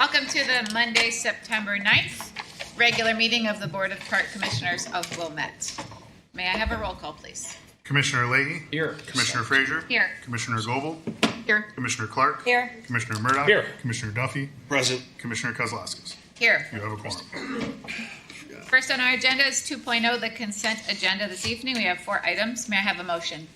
Welcome to the Monday, September 9th, regular meeting of the Board of Park Commissioners of Wilmette. May I have a roll call, please? Commissioner Leahy? Here. Commissioner Frazier? Here. Commissioner Goebel? Here. Commissioner Clark? Here. Commissioner Murdoch? Here. Commissioner Duffy? Present. Commissioner Kozlowskis? Here. You have a quorum. First on our agenda is 2.0, the consent agenda this evening. We have 4 items. May I have a motion?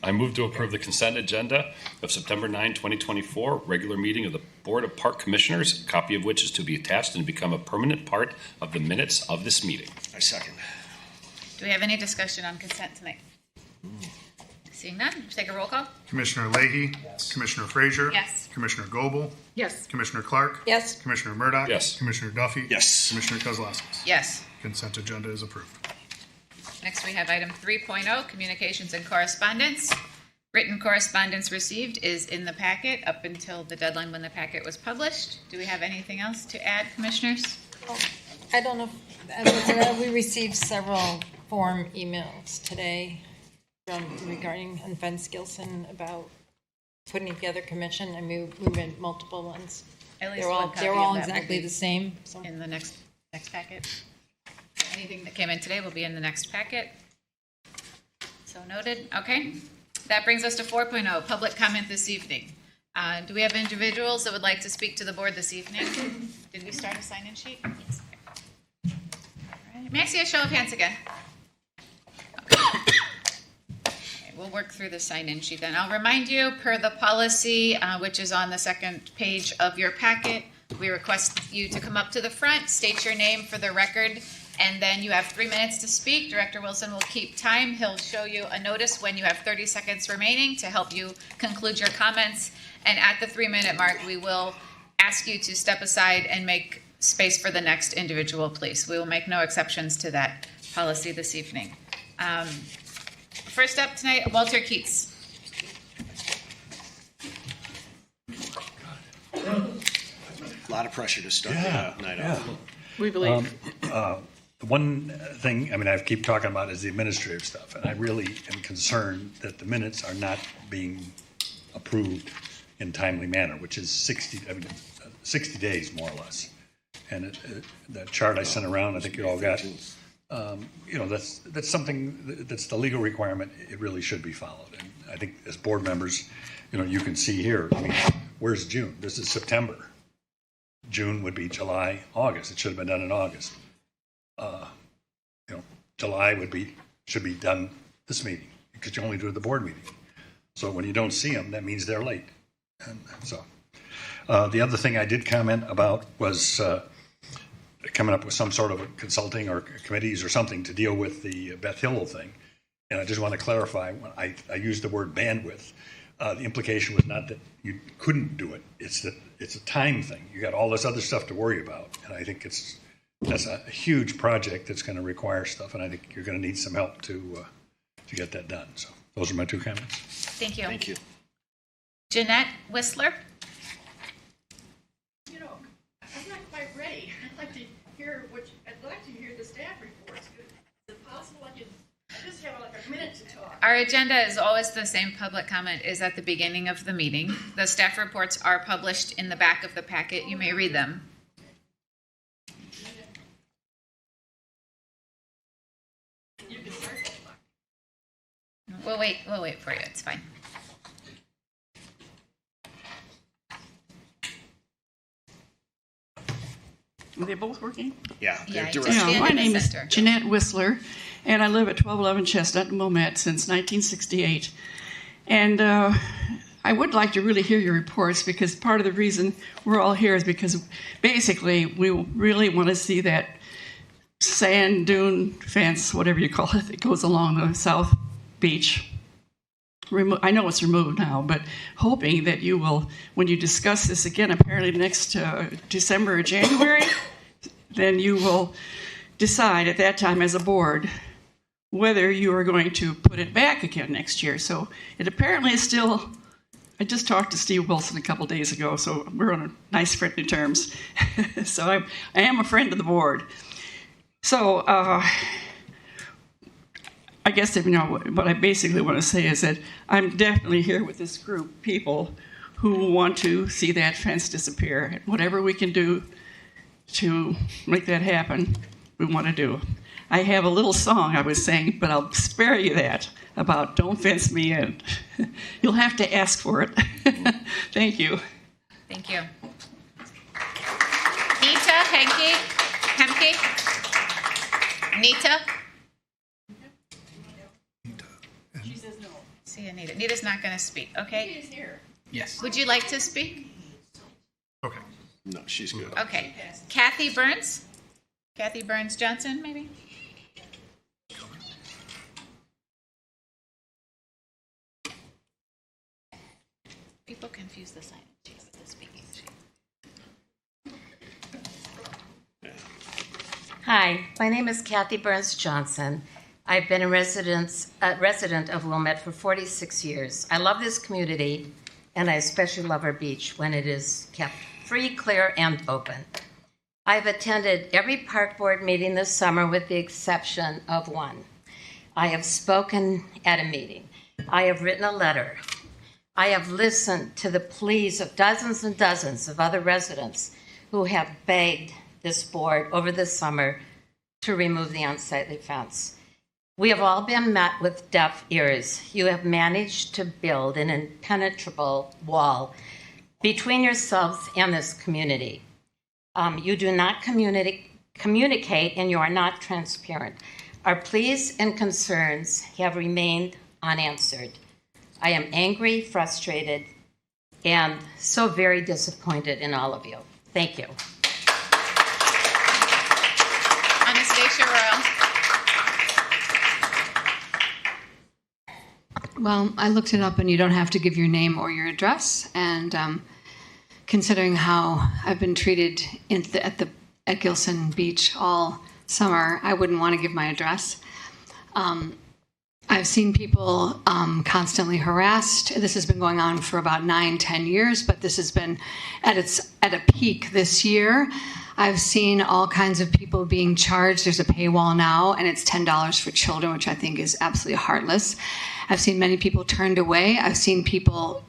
I move to approve the consent agenda of September 9, 2024, regular meeting of the Board of Park Commissioners, a copy of which is to be attached and become a permanent part of the minutes of this meeting. I second. Do we have any discussion on consent tonight? Seeing none, take a roll call. Commissioner Leahy? Yes. Commissioner Frazier? Yes. Commissioner Goebel? Yes. Commissioner Clark? Yes. Commissioner Murdoch? Yes. Commissioner Duffy? Yes. Commissioner Kozlowskis? Yes. Consent agenda is approved. Next, we have item 3.0, communications and correspondence. Written correspondence received is in the packet up until the deadline when the packet was published. Do we have anything else to add, commissioners? I don't know. We received several form emails today regarding Vince Gillson about putting together commission. I mean, we read multiple ones. At least They're one all copy they're of all that will exactly be the same. So. in the next packet. Anything that came in today will be in the next packet. So noted. Okay. That brings us to 4.0, public comment this evening. Do we have individuals that would like to speak to the board this evening? Did we start a sign-in sheet? All right. May I see a show of hands again? Okay. We'll work through the sign-in sheet then. I'll remind you, per the policy, which is on the second page of your packet, we request you to come up to the front, state your name for the record, and then you have 3 minutes to speak. Director Wilson will keep time. He'll show you a notice when you have 30 seconds remaining to help you conclude your comments. And at the 3-minute mark, we will ask you to step aside and make space for the next individual, please. We will make no exceptions to that policy this evening. First up tonight, Walter Keats. A lot of pressure to start the night off. We believe. The one thing, I mean, I keep talking about is the administrative stuff, and I really am concerned that the minutes are not being approved in timely manner, which is 60 days more or less. And that chart I sent around, I think you all got. That's something that's the legal requirement. It really should be followed. And I think as board members, you can see here. I mean, where's June? This is September. June would be July, August. It should have been done in August. July should be done this meeting because you only do it at the board meeting. So when you don't see them, that means they're late. And so the other thing I did comment about was coming up with some sort of a consulting or committees or something to deal with the Beth Hill thing. And I just want to clarify, when I used the word bandwidth, the implication was not that you couldn't do it. It's that it's a time thing. You got all this other stuff to worry about. And I think that's a huge project that's going to require stuff. And I think you're going to need some help to get that done. So those are my 2 comments. Thank you. Thank you. Jeanette Whistler. I'm not quite ready. I'd like to hear the staff reports. Is it possible I just have like a minute to talk? Our agenda is always the same. Public comment is at the beginning of the meeting. The staff reports are published in the back of the packet. You may read them. You can start. We'll wait for you. It's fine. Are they both working? Yeah. Yeah, they're you direct. just- Stand My in the name is center. Jeanette Whistler, and I live at 1211 Chestnut in Wilmette since 1968. And I would like to really hear your reports because part of the reason we're all here is because basically we really want to see that sand dune fence, whatever you call it, that goes along the South Beach. I know it's removed now, but hoping that you will, when you discuss this again, apparently next December or January, then you will decide at that time as a board whether you are going to put it back again next year. So it apparently is still, I just talked to Steve Wilson a couple days ago, so we're on nice friendly terms. So I am a friend of the board. So I guess what I basically want to say is that I'm definitely here with this group of people who want to see that fence disappear. Whatever we can do to make that happen, we want to do. I have a little song I was saying, but I'll spare you that, about don't fence me in. You'll have to ask for it. Thank you. Thank you. Nita, Hemke? Nita? She says no. See, Anita. Nita's not going to speak, okay? She is here. Yes. Would you like to speak? Okay. No, she's good. Okay. Kathy Burns? Kathy Burns Johnson, maybe? People confuse the sign sheet with the speaking sheet. Hi, my name is Kathy Burns Johnson. I've been a resident of Wilmette for 46 years. I love this community, and I especially love our beach when it is kept free, clear, and open. I've attended every park board meeting this summer with the exception of one. I have spoken at a meeting. I have written a letter. I have listened to the pleas of dozens and dozens of other residents who have begged this board over the summer to remove the unsightly fence. We have all been met with deaf ears. You have managed to build an impenetrable wall between yourselves and this community. You do not communicate and you are not transparent. Our pleas and concerns have remained unanswered. I am angry, frustrated, and so very disappointed in all of you. Thank you. Anastasia Royal. Well, I looked it up, and you don't have to give your name or your address. And considering how I've been treated at Gillson Beach all summer, I wouldn't want to give my address. I've seen people constantly harassed. This has been going on for about 9-10 years, but this has been at a peak this year. I've seen all kinds of people being charged. There's a paywall now, and it's $10 for children, which I think is absolutely heartless. I've seen many people turned away. I've seen people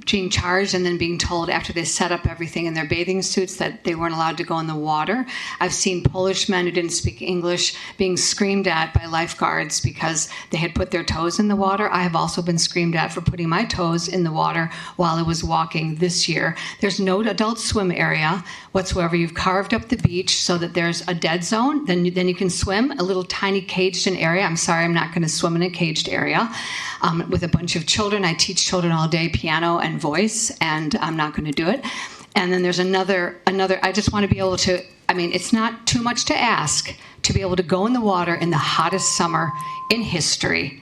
being charged and then being told after they set up everything in their bathing suits that they weren't allowed to go in the water. I've seen Polish men who didn't speak English being screamed at by lifeguards because they had put their toes in the water. I have also been screamed at for putting my toes in the water while I was walking this year. There's no adult swim area whatsoever. You've carved up the beach so that there's a dead zone. Then you can swim, a little tiny caged-in area. I'm sorry, I'm not going to swim in a caged area. With a bunch of children. I teach children all day piano and voice, and I'm not going to do it. And then there's another, I just want to be able to, it's not too much to ask to be able to go in the water in the hottest summer in history.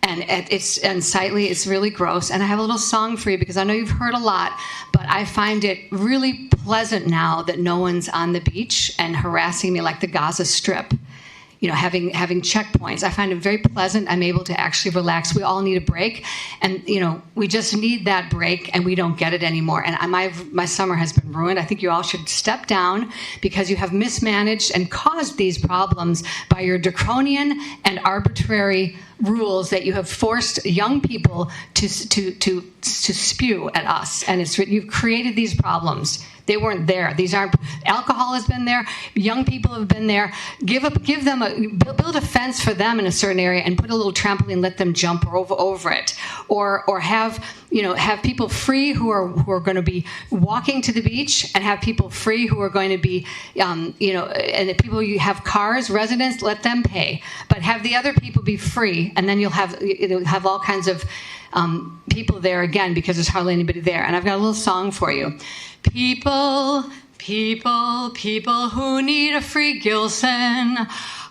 And it's unsightly, it's really gross. And I have a little song for you because I know you've heard a lot, but I find it really pleasant now that no one's on the beach and harassing me like the Gaza Strip. You know, having checkpoints. I find it very pleasant. I'm able to actually relax. We all need a break. And, we just need that break, and we don't get it anymore. And my summer has been ruined. I think you all should step down because you have mismanaged and caused these problems by your draconian and arbitrary rules that you have forced young people to spew at us. And you've created these problems. They weren't there. Alcohol has been there. Young people have been there. Build a fence for them in a certain area and put a little trampoline, let them jump over it. Or have people free who are going to be walking to the beach, and have people free who are going to be, and the people you have cars, residents, let them pay. But have the other people be free, and then you'll have all kinds of people there again because there's hardly anybody there. And I've got a little song for you. People who need a free Gillson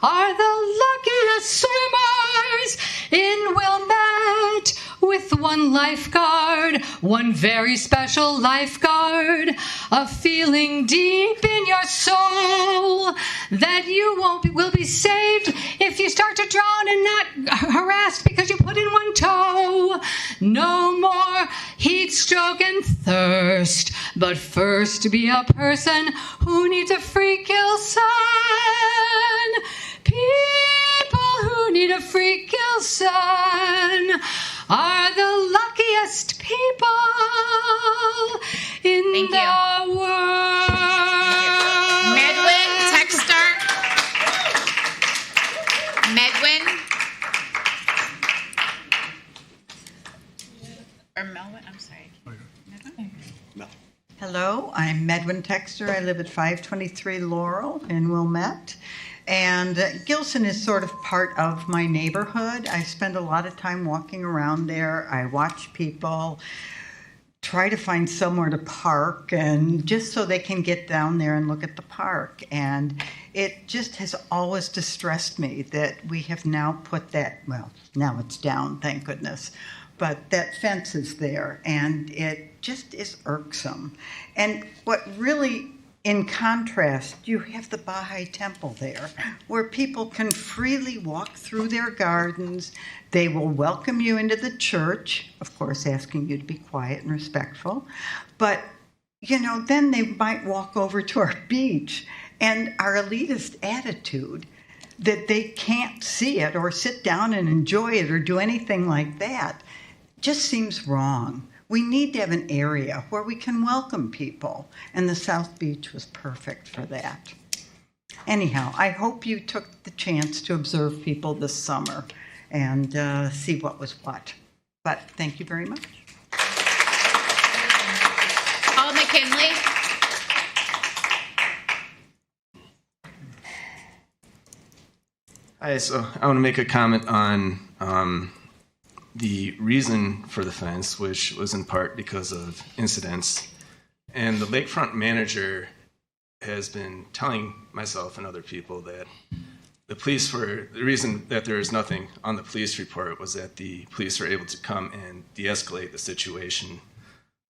are the luckiest swimmers in Wilmette, with one lifeguard, one very special lifeguard, a feeling deep in your soul that you will be saved if you start to drown and not harassed because you put in one toe. No more heat stroke and thirst, but first be a person who needs a free Gillson. People who need a free Gillson are the luckiest people in Thank you. the world. Medwin, Texter. Medwin. Or Melvin, I'm sorry. Hello, I'm Medwin Texter. I live at 523 Laurel in Wilmette. And Gillson is sort of part of my neighborhood. I spend a lot of time walking around there. I watch people try to find somewhere to park, and just so they can get down there and look at the park. And it just has always distressed me that we have now put that, well, now it's down, thank goodness. But that fence is there, and it just is irksome. And what really, in contrast, you have the Baha'i temple there, where people can freely walk through their gardens. They will welcome you into the church, of course, asking you to be quiet and respectful. But, you know, then they might walk over to our beach, and our elitist attitude that they can't see it or sit down and enjoy it or do anything like that just seems wrong. We need to have an area where we can welcome people, and the South Beach was perfect for that. Anyhow, I hope you took the chance to observe people this summer and see what was what. But thank you very much. Paul McKinley. Hi, so I want to make a comment on the reason for the fence, which was in part because of incidents. And the lakefront manager has been telling myself and other people that the reason that there is nothing on the police report was that the police were able to come and de-escalate the situation.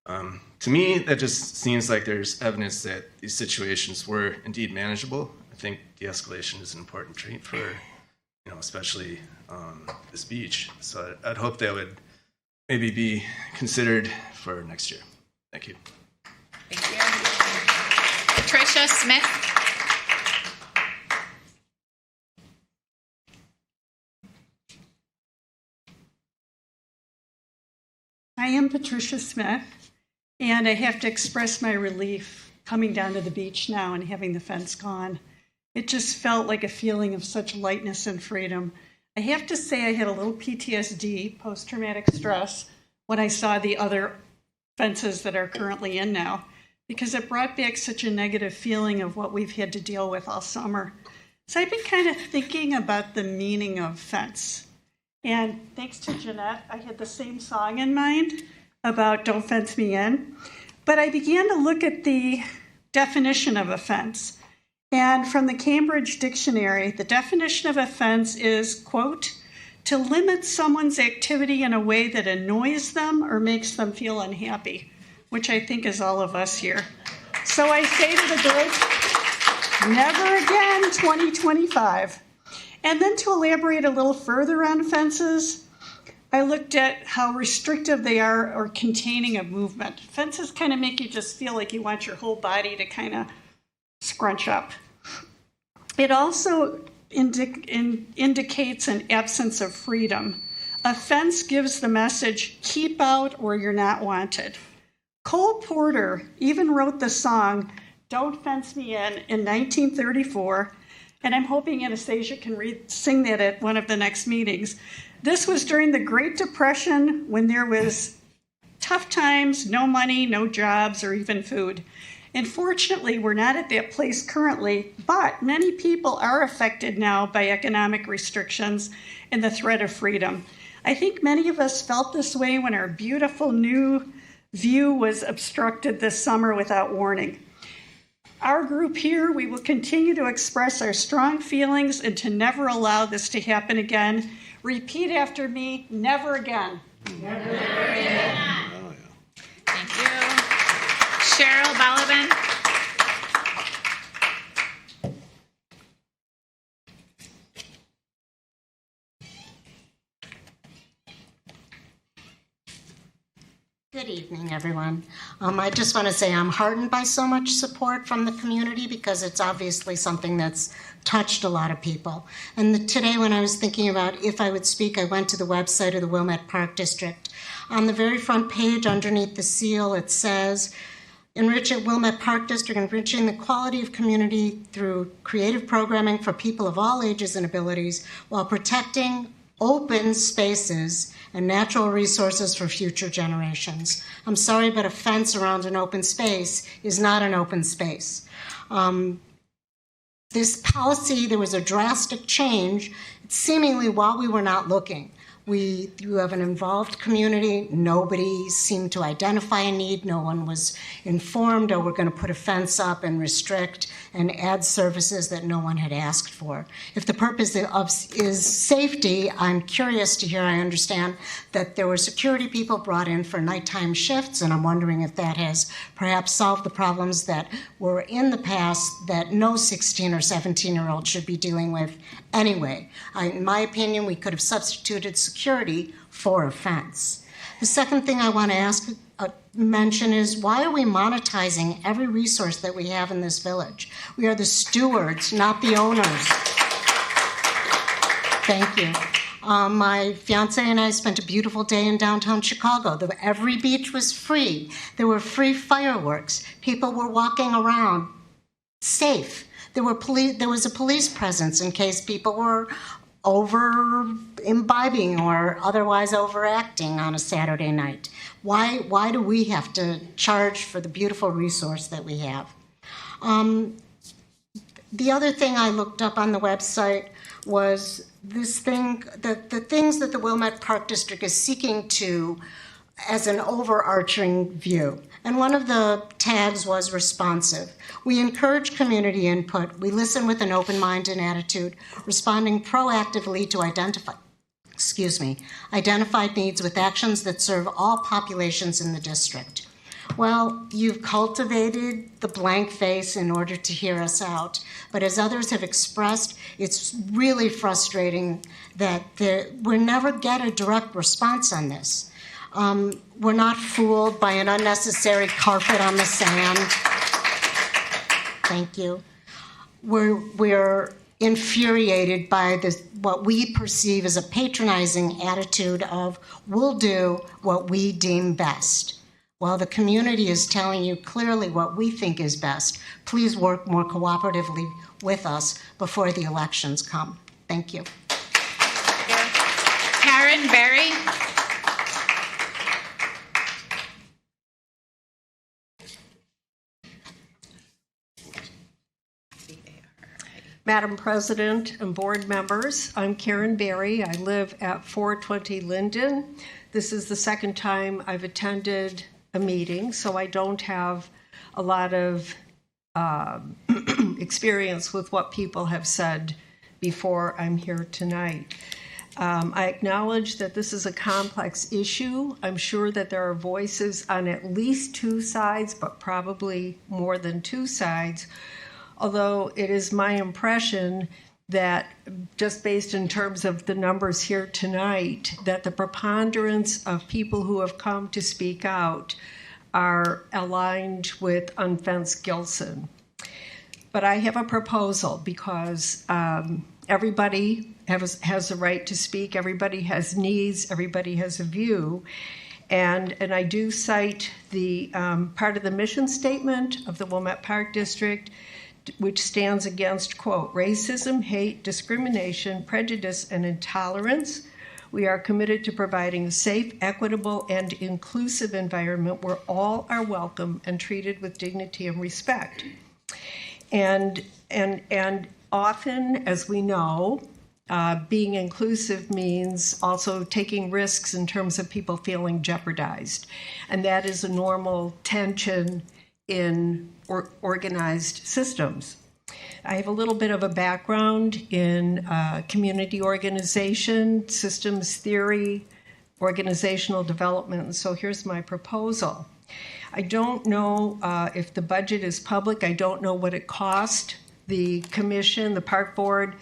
To me, that just seems like there's evidence that these situations were indeed manageable. I think de-escalation is an important trait for, you know, especially this beach. So I'd hope that would maybe be considered for next year. Thank you. Thank you. Patricia Smith. I am Patricia Smith, and I have to express my relief coming down to the beach now and having the fence gone. It just felt like a feeling of such lightness and freedom. I have to say I had a little PTSD, post-traumatic stress, when I saw the other fences that are currently in now, because it brought back such a negative feeling of what we've had to deal with all summer. So I've been kind of thinking about the meaning of fence. And thanks to Jeanette, I had the same song in mind about Don't Fence Me In. But I began to look at the definition of a fence. And from the Cambridge Dictionary, the definition of a fence is, quote, to limit someone's activity in a way that annoys them or makes them feel unhappy, which I think is all of us here. So I say to the group, never again 2025. And then to elaborate a little further on fences, I looked at how restrictive they are or containing of movement. Fences kind of make you just feel like you want your whole body to kind of scrunch up. It also indicates an absence of freedom. A fence gives the message, keep out or you're not wanted. Cole Porter even wrote the song, Don't Fence Me In 1934, and I'm hoping Anastasia can sing that at one of the next meetings. This was during the Great Depression when there was tough times, no money, no jobs, or even food. Unfortunately, we're not at that place currently, but many people are affected now by economic restrictions and the threat of freedom. I think many of us felt this way when our beautiful new view was obstructed this summer without warning. Our group here, we will continue to express our strong feelings and to never allow this to happen again. Repeat after me, never again. Never again. Oh, yeah. Thank you. Cheryl Balaban. Good evening, everyone. I just want to say I'm heartened by so much support from the community because it's obviously something that's touched a lot of people. And today when I was thinking about if I would speak, I went to the website of the Wilmette Park District. On the very front page, underneath the seal, it says, Wilmette Park District, enriching the quality of community through creative programming for people of all ages and abilities while protecting open spaces and natural resources for future generations. I'm sorry, but a fence around an open space is not an open space. This policy, there was a drastic change, seemingly while we were not looking. You have an involved community. Nobody seemed to identify a need. No one was informed, we're going to put a fence up and restrict and add services that no one had asked for. If the purpose is safety, I'm curious to hear, I understand that there were security people brought in for nighttime shifts, and I'm wondering if that has perhaps solved the problems that were in the past that no 16 or 17-year-old should be dealing with anyway. In my opinion, we could have substituted security for a fence. The second thing I want to mention is, why are we monetizing every resource that we have in this village? We are the stewards, not the owners. Thank you. My fiance and I spent a beautiful day in downtown Chicago. Every beach was free. There were free fireworks. People were walking around safe. There was a police presence in case people were over imbibing or otherwise overacting on a Saturday night. Why do we have to charge for the beautiful resource that we have? The other thing I looked up on the website was this thing, the things that the Wilmette Park District is seeking to as an overarching view. And one of the tags was responsive. We encourage community input. We listen with an open-minded attitude, responding proactively to identified needs with actions that serve all populations in the district. Well, you've cultivated the blank face in order to hear us out. But as others have expressed, it's really frustrating that we never get a direct response on this. We're not fooled by an unnecessary carpet on the sand. Thank you. We're infuriated by what we perceive as a patronizing attitude of, we'll do what we deem best. While the community is telling you clearly what we think is best, please work more cooperatively with us before the elections come. Thank you. Karen Berry. Madam President and board members, I'm Karen Berry. I live at 420 Linden. This is the second time I've attended a meeting, so I don't have a lot of experience with what people have said before I'm here tonight. I acknowledge that this is a complex issue. I'm sure that there are voices on at least two sides, but probably more than two sides. Although it is my impression that, just based in terms of the numbers here tonight, that the preponderance of people who have come to speak out are aligned with Unfenced Gillson. But I have a proposal because everybody has a right to speak, everybody has needs, everybody has a view. And I do cite the part of the mission statement of the Wilmette Park District, which stands against, quote, racism, hate, discrimination, prejudice, and intolerance. We are committed to providing a safe, equitable, and inclusive environment where all are welcome and treated with dignity and respect. And often, as we know, being inclusive means also taking risks in terms of people feeling jeopardized. And that is a normal tension in organized systems. I have a little bit of a background in community organization, systems theory, organizational development, and so here's my proposal. I don't know if the budget is public. I don't know what it cost the commission, the park board,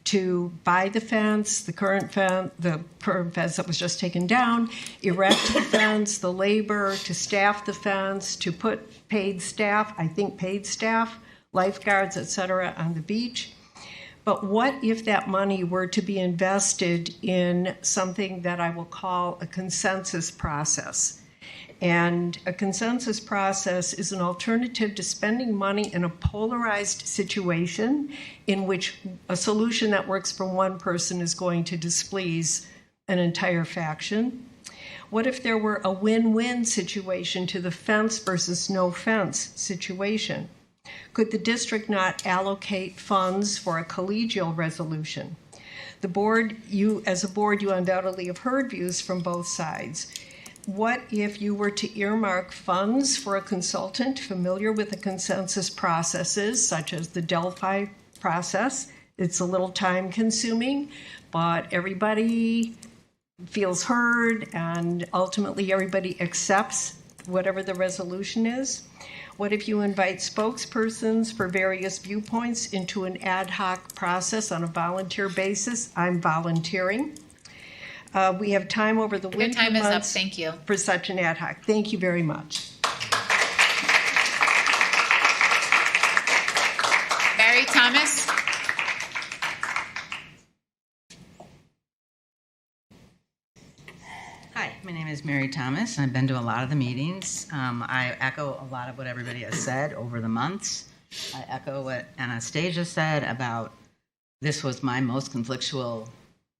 to buy the fence, the current fence that was just taken down, erect the fence, the labor to staff the fence, to put paid staff, lifeguards, etc., on the beach. But what if that money were to be invested in something that I will call a consensus process? And a consensus process is an alternative to spending money in a polarized situation in which a solution that works for one person is going to displease an entire faction. What if there were a win-win situation to the fence versus no fence situation? Could the district not allocate funds for a collegial resolution? The board, as a board, you undoubtedly have heard views from both sides. What if you were to earmark funds for a consultant familiar with the consensus processes, such as the Delphi process? It's a little time consuming, but everybody feels heard and ultimately everybody accepts whatever the resolution is. What if you invite spokespersons for various viewpoints into an ad hoc process on a volunteer basis? I'm volunteering. We have time over the winter Your time is up. months Thank you. for such an ad hoc. Thank you very much. Barry Thomas. Hi, my name is Mary Thomas, and I've been to a lot of the meetings. I echo a lot of what everybody has said over the months. I echo what Anastasia said about this was my most conflictual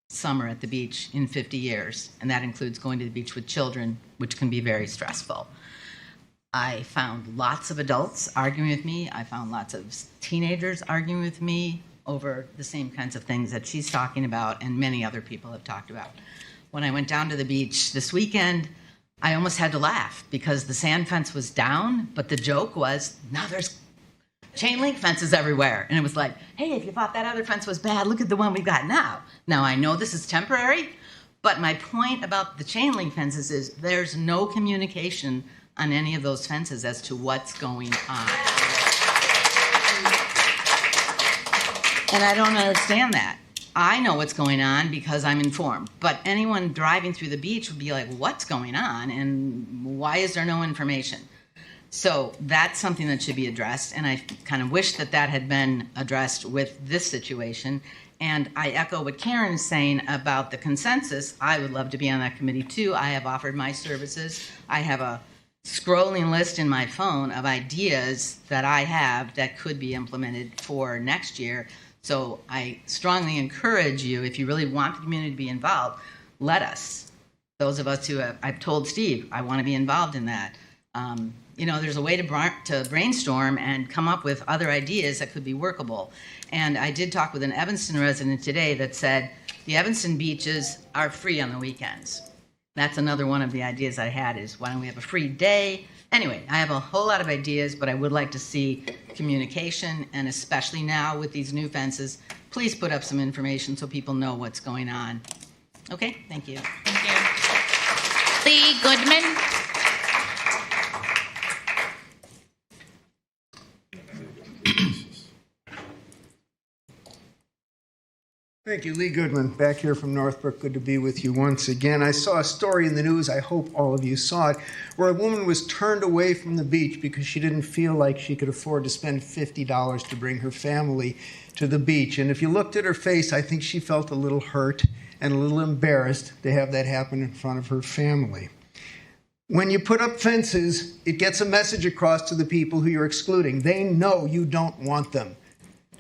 summer at the beach in 50 years, and that includes going to the beach with children, which can be very stressful. I found lots of adults arguing with me. I found lots of teenagers arguing with me over the same kinds of things that she's talking about and many other people have talked about. When I went down to the beach this weekend, I almost had to laugh because the sand fence was down, but the joke was, now there's chain link fences everywhere. And it was like, hey, if you thought that other fence was bad, look at the one we've got now. Now, I know this is temporary, but my point about the chain link fences is there's no communication on any of those fences as to what's going on. And I don't understand that. I know what's going on because I'm informed, but anyone driving through the beach would be like, what's going on and why is there no information? So that's something that should be addressed, and I kind of wish that that had been addressed with this situation. And I echo what Karen is saying about the consensus. I would love to be on that committee too. I have offered my services. I have a scrolling list in my phone of ideas that I have that could be implemented for next year. So I strongly encourage you, if you really want the community to be involved, let us. Those of us who I've told Steve, I want to be involved in that. There's a way to brainstorm and come up with other ideas that could be workable. And I did talk with an Evanston resident today that said the Evanston beaches are free on the weekends. That's another one of the ideas I had is why don't we have a free day? Anyway, I have a whole lot of ideas, but I would like to see communication, and especially now with these new fences, please put up some information so people know what's going on. Okay, thank you. Thank you. Lee Goodman. Thank you, Lee Goodman, back here from Northbrook. Good to be with you once again. I saw a story in the news, I hope all of you saw it, where a woman was turned away from the beach because she didn't feel like she could afford to spend $50 to bring her family to the beach. And if you looked at her face, I think she felt a little hurt and a little embarrassed to have that happen in front of her family. When you put up fences, it gets a message across to the people who you're excluding. They know you don't want them.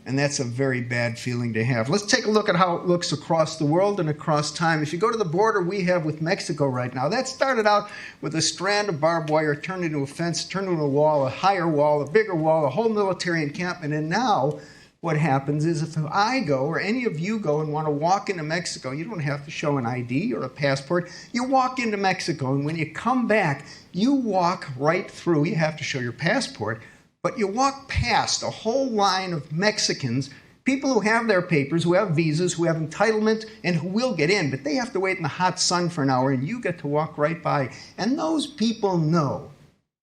And that's a very bad feeling to have. Let's take a look at how it looks across the world and across time. If you go to the border we have with Mexico right now, that started out with a strand of barbed wire turned into a fence, turned into a wall, a higher wall, a bigger wall, a whole military encampment. And now what happens is if I go or any of you go and want to walk into Mexico, you don't have to show an ID or a passport. You walk into Mexico, and when you come back, you walk right through. You have to show your passport. But you walk past a whole line of Mexicans, people who have their papers, who have visas, who have entitlement, and who will get in, but they have to wait in the hot sun for an hour, and you get to walk right by. And those people know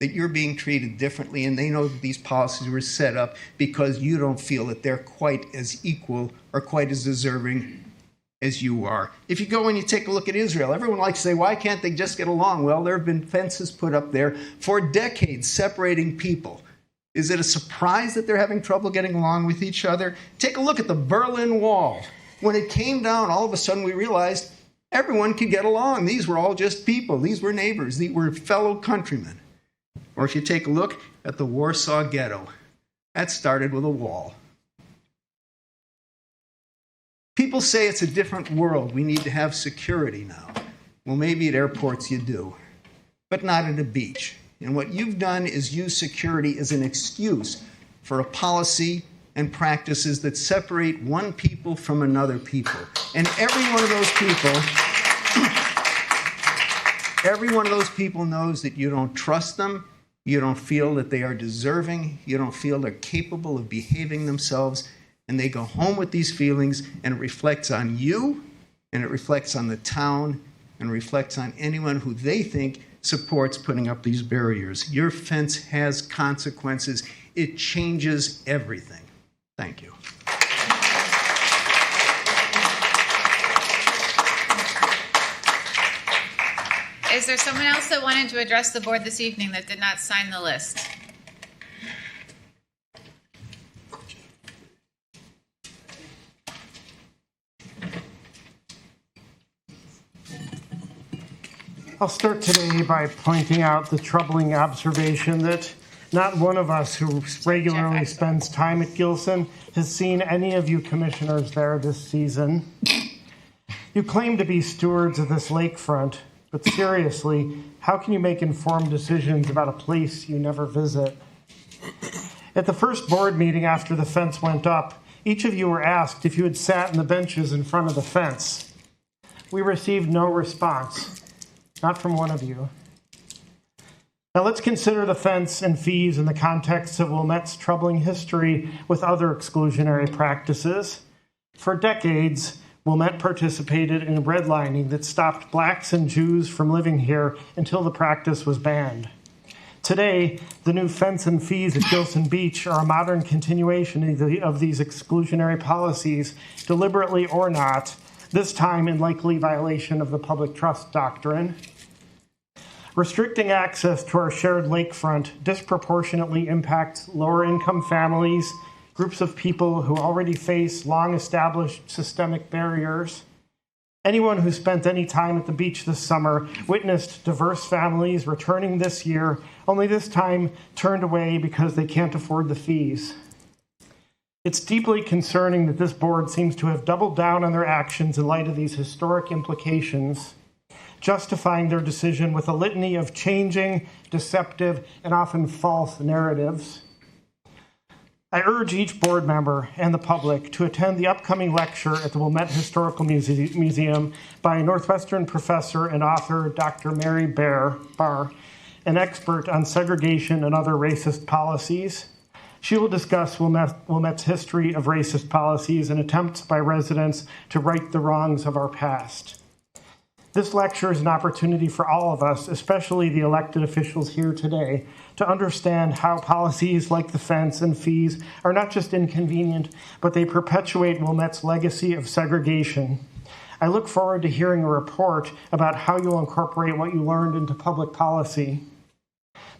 that you're being treated differently, and they know that these policies were set up because you don't feel that they're quite as equal or quite as deserving as you are. If you go and you take a look at Israel, everyone likes to say, why can't they just get along? Well, there have been fences put up there for decades separating people. Is it a surprise that they're having trouble getting along with each other? Take a look at the Berlin Wall. When it came down, all of a sudden we realized everyone could get along. These were all just people. These were neighbors. These were fellow countrymen. Or if you take a look at the Warsaw Ghetto, that started with a wall. People say it's a different world. We need to have security now. Well, maybe at airports you do, but not at a beach. And what you've done is use security as an excuse for a policy and practices that separate one people from another people. And every one of those people knows that you don't trust them, you don't feel that they are deserving, you don't feel they're capable of behaving themselves, and they go home with these feelings, and it reflects on you, and it reflects on the town, and reflects on anyone who they think supports putting up these barriers. Your fence has consequences. It changes everything. Thank you. Is there someone else that wanted to address the board this evening that did not sign the list? I'll start today by pointing out the troubling observation that not one of us who regularly spends time at Gillson has seen any of you commissioners there this season. You claim to be stewards of this lakefront, but seriously, how can you make informed decisions about a place you never visit? At the first board meeting after the fence went up, each of you were asked if you had sat in the benches in front of the fence. We received no response. Not from one of you. Now let's consider the fence and fees in the context of Wilmette's troubling history with other exclusionary practices. For decades, Wilmette participated in redlining that stopped blacks and Jews from living here until the practice was banned. Today, the new fence and fees at Gillson Beach are a modern continuation of these exclusionary policies, deliberately or not, this time in likely violation of the public trust doctrine. Restricting access to our shared lakefront disproportionately impacts lower-income families, groups of people who already face long-established systemic barriers. Anyone who spent any time at the beach this summer witnessed diverse families returning this year, only this time turned away because they can't afford the fees. It's deeply concerning that this board seems to have doubled down on their actions in light of these historic implications, justifying their decision with a litany of changing, deceptive, and often false narratives. I urge each board member and the public to attend the upcoming lecture at the Wilmette Historical Museum by Northwestern professor and author Dr. Mary Barr, an expert on segregation and other racist policies. She will discuss Wilmette's history of racist policies and attempts by residents to right the wrongs of our past. This lecture is an opportunity for all of us, especially the elected officials here today, to understand how policies like the fence and fees are not just inconvenient, but they perpetuate Wilmette's legacy of segregation. I look forward to hearing a report about how you'll incorporate what you learned into public policy.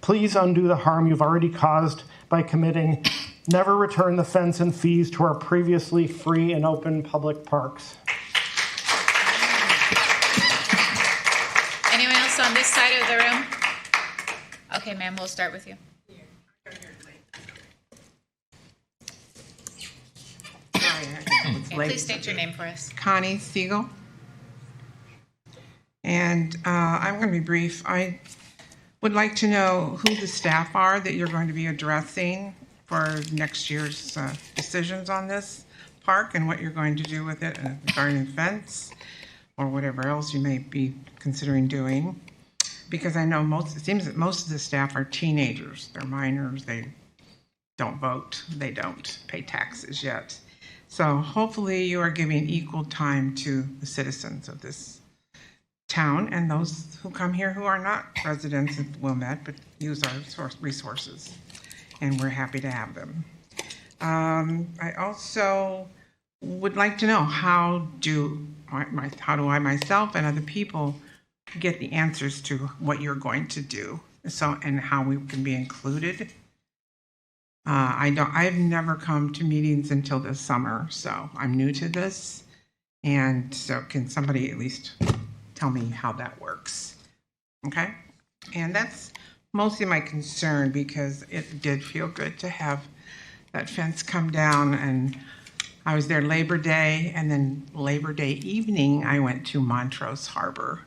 Please undo the harm you've already caused by committing never return the fence and fees to our previously free and open public parks. Anyone else on this side of the room? Okay, ma'am, we'll start with you. Okay, please state your name for us. Connie Siegel. And I'm going to be brief. I would like to know who the staff are that you're going to be addressing for next year's decisions on this park and what you're going to do with it, regarding fence or whatever else you may be considering doing. Because I know it seems that most of the staff are teenagers. They're minors. They don't vote. They don't pay taxes yet. So hopefully you are giving equal time to the citizens of this town and those who come here who are not residents of Wilmette but use our resources, and we're happy to have them. I also would like to know how do I myself and other people get the answers to what you're going to do, and how we can be included. I've never come to meetings until this summer, so I'm new to this, and so can somebody at least tell me how that works? Okay, and that's mostly my concern, because it did feel good to have that fence come down, and I was there Labor Day, and then Labor Day evening I went to Montrose Harbor,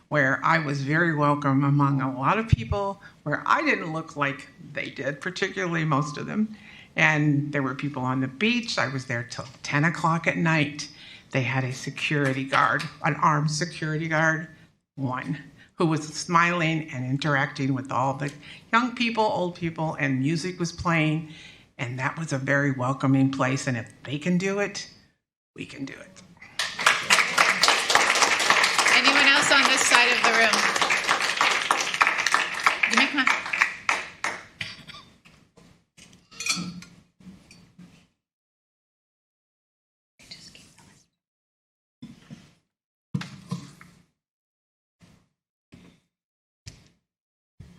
where I was very welcome among a lot of people, where I didn't look like they did, particularly most of them. And there were people on the beach. I was there till 10 o'clock at night. They had a security guard, an armed security guard, one, who was smiling and interacting with all the young people, old people, and music was playing. And that was a very welcoming place. And if they can do it, we can do it. Anyone else on this side of the room? Jimmy, come on.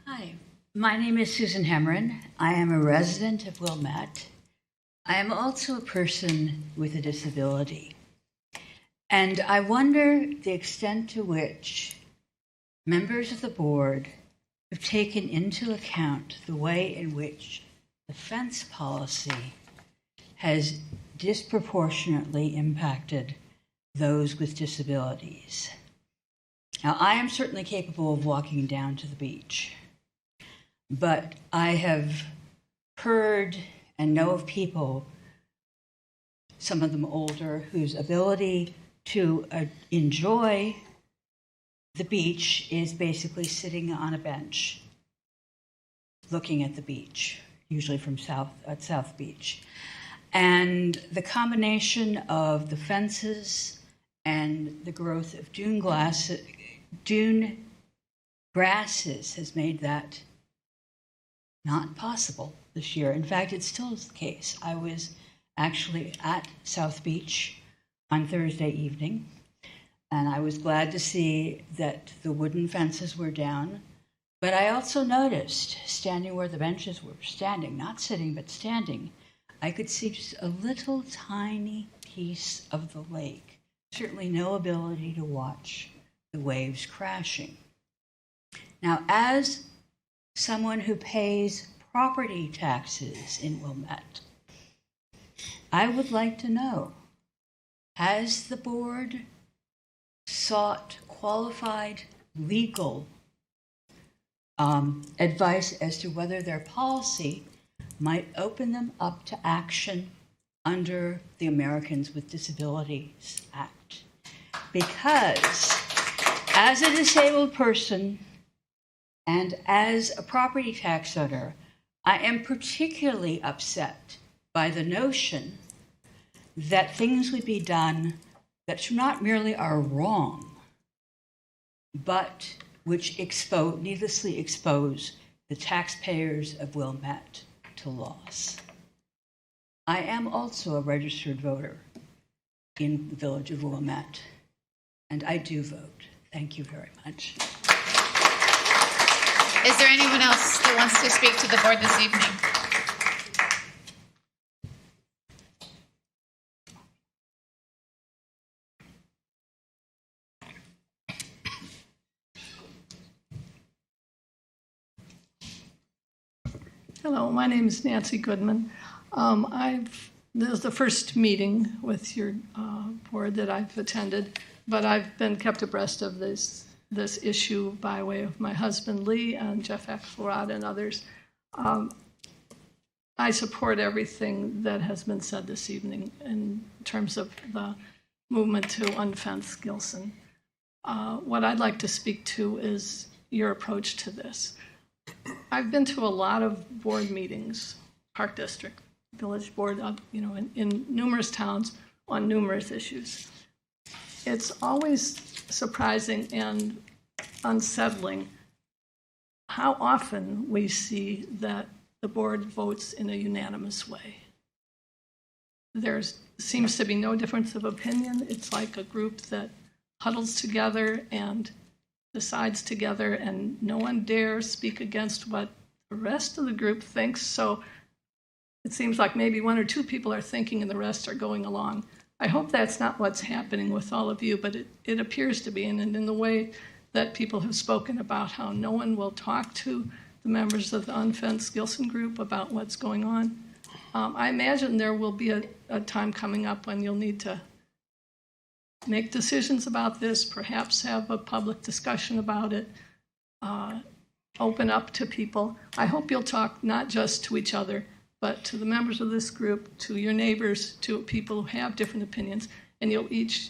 Hi, my name is Susan Hemmerin. I am a resident of Wilmette. I am also a person with a disability. And I wonder the extent to which members of the board have taken into account the way in which the fence policy has disproportionately impacted those with disabilities. Now, I am certainly capable of walking down to the beach, but I have heard and know of people, some of them older, whose ability to enjoy the beach is basically sitting on a bench looking at the beach, usually from South Beach. And the combination of the fences and the growth of dune grasses has made that not possible this year. In fact, it still is the case. I was actually at South Beach on Thursday evening, and I was glad to see that the wooden fences were down. But I also noticed, standing where the benches were standing, not sitting, but standing, I could see just a little tiny piece of the lake. Certainly no ability to watch the waves crashing. Now, as someone who pays property taxes in Wilmette, I would like to know, has the board sought qualified legal advice as to whether their policy might open them up to action under the Americans with Disabilities Act? Because as a disabled person and as a property tax owner, I am particularly upset by the notion that things would be done that not merely are wrong, but which needlessly expose the taxpayers of Wilmette to loss. I am also a registered voter in the village of Wilmette, and I do vote. Thank you very much. Is there anyone else that wants to speak to the board this evening? Hello, my name is Nancy Goodman. This is the first meeting with your board that I've attended, but I've been kept abreast of this issue by way of my husband Lee and Jeff Axelrod and others. I support everything that has been said this evening in terms of the movement to unfence Gillson. What I'd like to speak to is your approach to this. I've been to a lot of board meetings, Park District, Village Board, in numerous towns on numerous issues. It's always surprising and unsettling how often we see that the board votes in a unanimous way. There seems to be no difference of opinion. It's like a group that huddles together and decides together, and no one dares speak against what the rest of the group thinks. So it seems like maybe one or two people are thinking and the rest are going along. I hope that's not what's happening with all of you, but it appears to be. And in the way that people have spoken about how no one will talk to the members of the unfenced Gillson group about what's going on, I imagine there will be a time coming up when you'll need to make decisions about this, perhaps have a public discussion about it, open up to people. I hope you'll talk not just to each other, but to the members of this group, to your neighbors, to people who have different opinions, and you'll each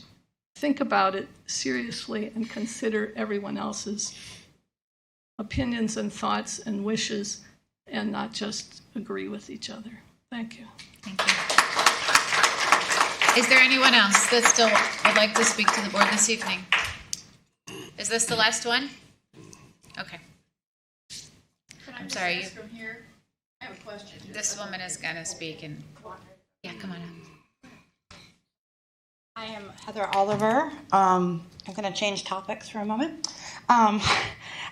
think about it seriously and consider everyone else's opinions and thoughts and wishes, and not just agree with each other. Thank you. Thank you. Is there anyone else that still would like to speak to the board this evening? Is this the last one? Okay. I'm sorry. From here, I have a question. This woman is going to speak, and yeah, come on up. I am Heather Oliver. I'm going to change topics for a moment.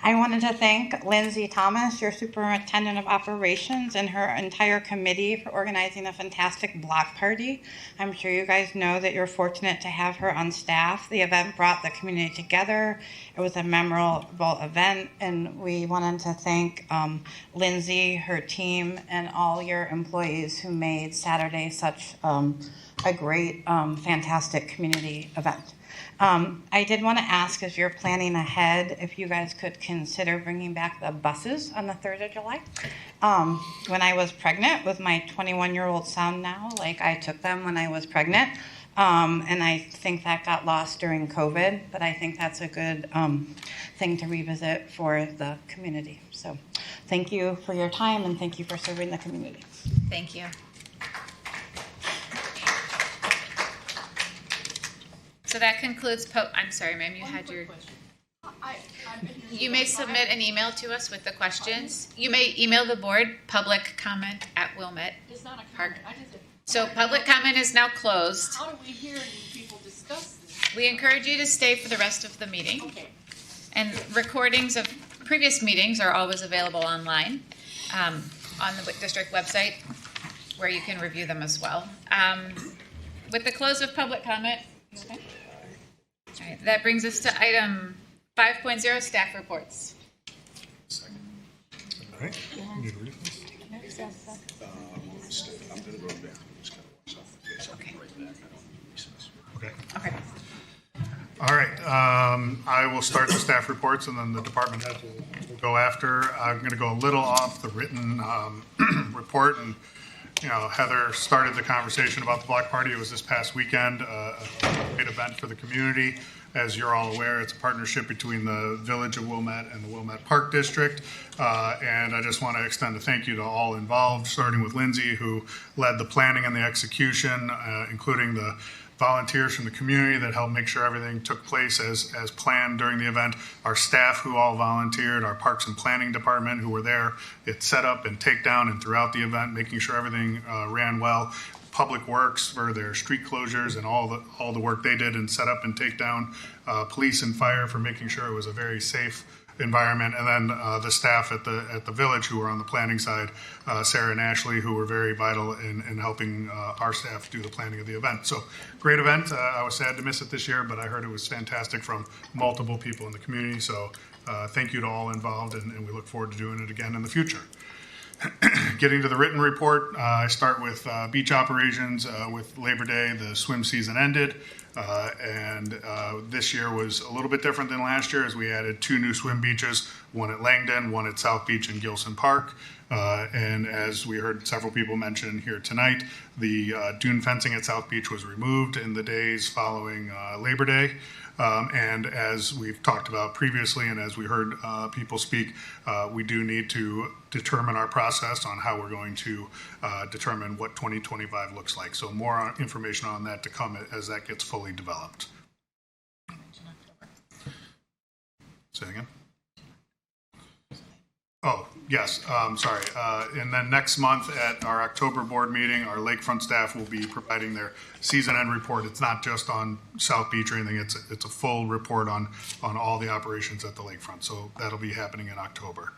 I wanted to thank Lindsay Thomas, your superintendent of operations, and her entire committee for organizing a fantastic block party. I'm sure you guys know that you're fortunate to have her on staff. The event brought the community together. It was a memorable event, and we wanted to thank Lindsay, her team, and all your employees who made Saturday such a great, fantastic community event. I did want to ask, as you're planning ahead, if you guys could consider bringing back the buses on the 3rd of July. When I was pregnant with my 21-year-old son now, like I took them when I was pregnant, and I think that got lost during COVID, but I think that's a good thing to revisit for the community. So thank you for your time, and thank you for serving the community. Thank you. So that concludes, I'm sorry, ma'am, you had your, you may submit an email to us with the questions. You may email the board, public comment at Wilmette Park. So public comment is now closed. How do we hear people discuss this? We encourage you to stay for the rest of the meeting. Okay. And recordings of previous meetings are always available online on the district website, where you can review them as well. With the close of public comment, okay. All right, that brings us to item 5.0, staff reports. All right. You need to read this? I'm going to go back. Okay. Okay. All right. I will start the staff reports, and then the department heads will go after. I'm going to go a little off the written report, and Heather started the conversation about the block party. It was this past weekend, a great event for the community. As you're all aware, it's a partnership between the Village of Wilmette and the Wilmette Park District. And I just want to extend a thank you to all involved, starting with Lindsay, who led the planning and the execution, including the volunteers from the community that helped make sure everything took place as planned during the event, our staff who all volunteered, our parks and planning department who were there at setup and takedown and throughout the event, making sure everything ran well. Public Works for their street closures and all the work they did in setup and takedown. Police and fire for making sure it was a very safe environment, and then the staff at the village who were on the planning side, Sarah and Ashley, who were very vital in helping our staff do the planning of the event. So great event. I was sad to miss it this year, but I heard it was fantastic from multiple people in the community. So thank you to all involved, and we look forward to doing it again in the future. Getting to the written report, I start with beach operations. With Labor Day, the swim season ended, and this year was a little bit different than last year as we added 2 new swim beaches, one at Langdon, one at South Beach and Gillson Park. And as we heard several people mention here tonight, the dune fencing at South Beach was removed in the days following Labor Day. And as we've talked about previously, and as we heard people speak, we do need to determine our process on how we're going to determine what 2025 looks like. So more information on that to come as that gets fully developed. Say again? Oh, yes, sorry. And then next month at our October board meeting, our lakefront staff will be providing their season end report. It's not just on South Beach or anything. It's a full report on all the operations at the lakefront. So that'll be happening in October.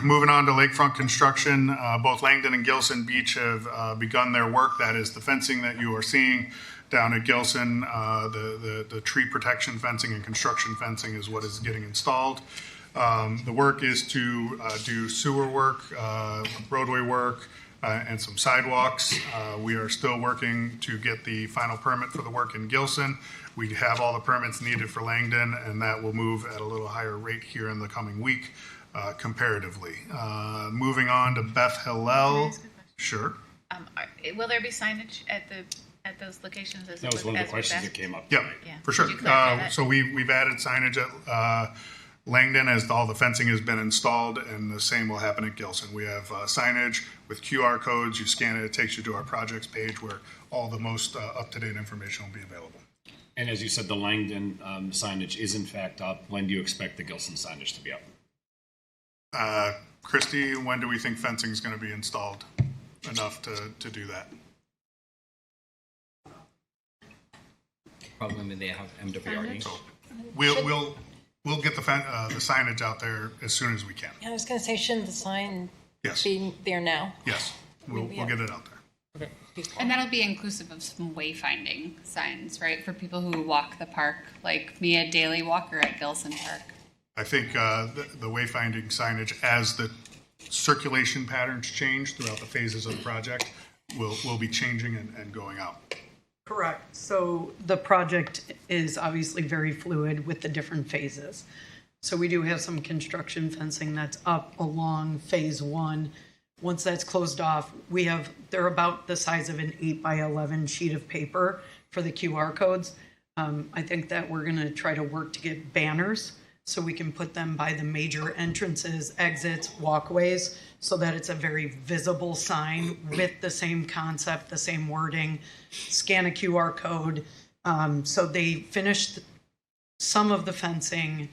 Moving on to lakefront construction, both Langdon and Gillson Beach have begun their work. That is the fencing that you are seeing down at Gillson. The tree protection fencing and construction fencing is what is getting installed. The work is to do sewer work, roadway work, and some sidewalks. We are still working to get the final permit for the work in Gillson. We have all the permits needed for Langdon, and that will move at a little higher rate here in the coming week, comparatively. Moving on to Beth Hillel. Sure. Will there be signage at those locations? That was one of the questions that came up. Yeah, for sure. So we've added signage at Langdon as all the fencing has been installed, and the same will happen at Gillson. We have signage with QR codes. You scan it, it takes you to our projects page where all the most up-to-date information will be available. And as you said, the Langdon signage is in fact up. When do you expect the Gillson signage to be up? Christy, when do we think fencing is going to be installed enough to do that? Probably when they have MWRD. So we'll get the signage out there as soon as we can. Yeah, I was going to say, shouldn't the sign be there now? Yes, we'll get it out there. Okay. And that'll be inclusive of some wayfinding signs, right, for people who walk the park, like me, a daily walker at Gillson Park. I think the wayfinding signage, as the circulation patterns change throughout the phases of the project, will be changing and going out. Correct. So the project is obviously very fluid with the different phases. So we do have some construction fencing that's up along phase 1. Once that's closed off, they're about the size of an 8x11 sheet of paper for the QR codes. I think that we're going to try to work to get banners so we can put them by the major entrances, exits, walkways, so that it's a very visible sign with the same concept, the same wording. Scan a QR code. So they finished some of the fencing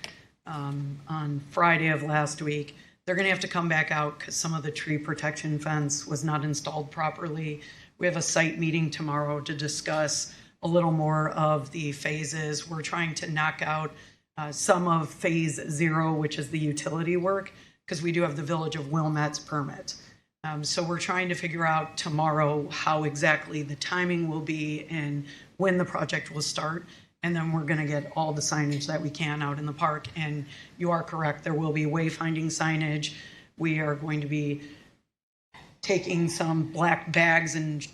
on Friday of last week. They're going to have to come back out because some of the tree protection fence was not installed properly. We have a site meeting tomorrow to discuss a little more of the phases. We're trying to knock out some of phase 0, which is the utility work, because we do have the Village of Wilmette's permit. So we're trying to figure out tomorrow how exactly the timing will be and when the project will start. And then we're going to get all the signage that we can out in the park. And you are correct, there will be wayfinding signage. We are going to be taking some black bags and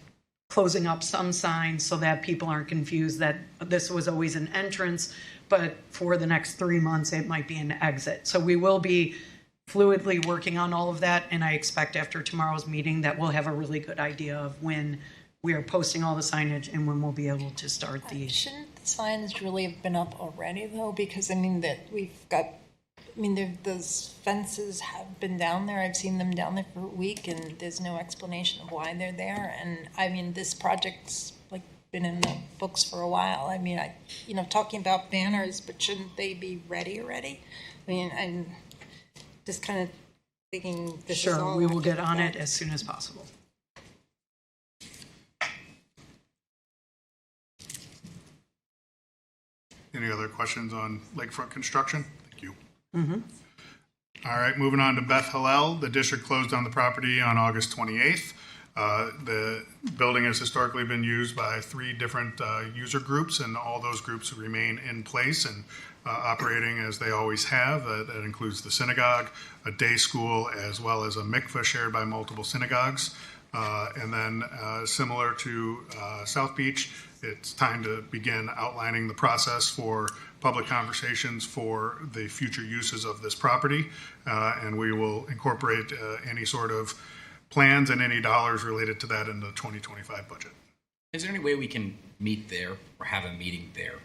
closing up some signs so that people aren't confused that this was always an entrance, but for the next 3 months, it might be an exit. So we will be fluidly working on all of that. And I expect after tomorrow's meeting that we'll have a really good idea of when we are posting all the signage and when we'll be able to start the. Shouldn't the signs really have been up already, though? Because, those fences have been down there. I've seen them down there for a week, and there's no explanation of why they're there. And, this project's, been in the books for a while. Talking about banners, but shouldn't they be ready already? I'm just kind of thinking this is all. Sure, we will get on it as soon as possible. Any other questions on lakefront construction? Thank you. Mm-hmm. All right, moving on to Beth Hillel. The district closed on the property on August 28th. The building has historically been used by 3 different user groups, and all those groups remain in place and operating as they always have. That includes the synagogue, a day school, as well as a mikveh shared by multiple synagogues. And then similar to South Beach, it's time to begin outlining the process for public conversations for the future uses of this property. And we will incorporate any sort of plans and any dollars related to that in the 2025 budget. Is there any way we can meet there or have a meeting there?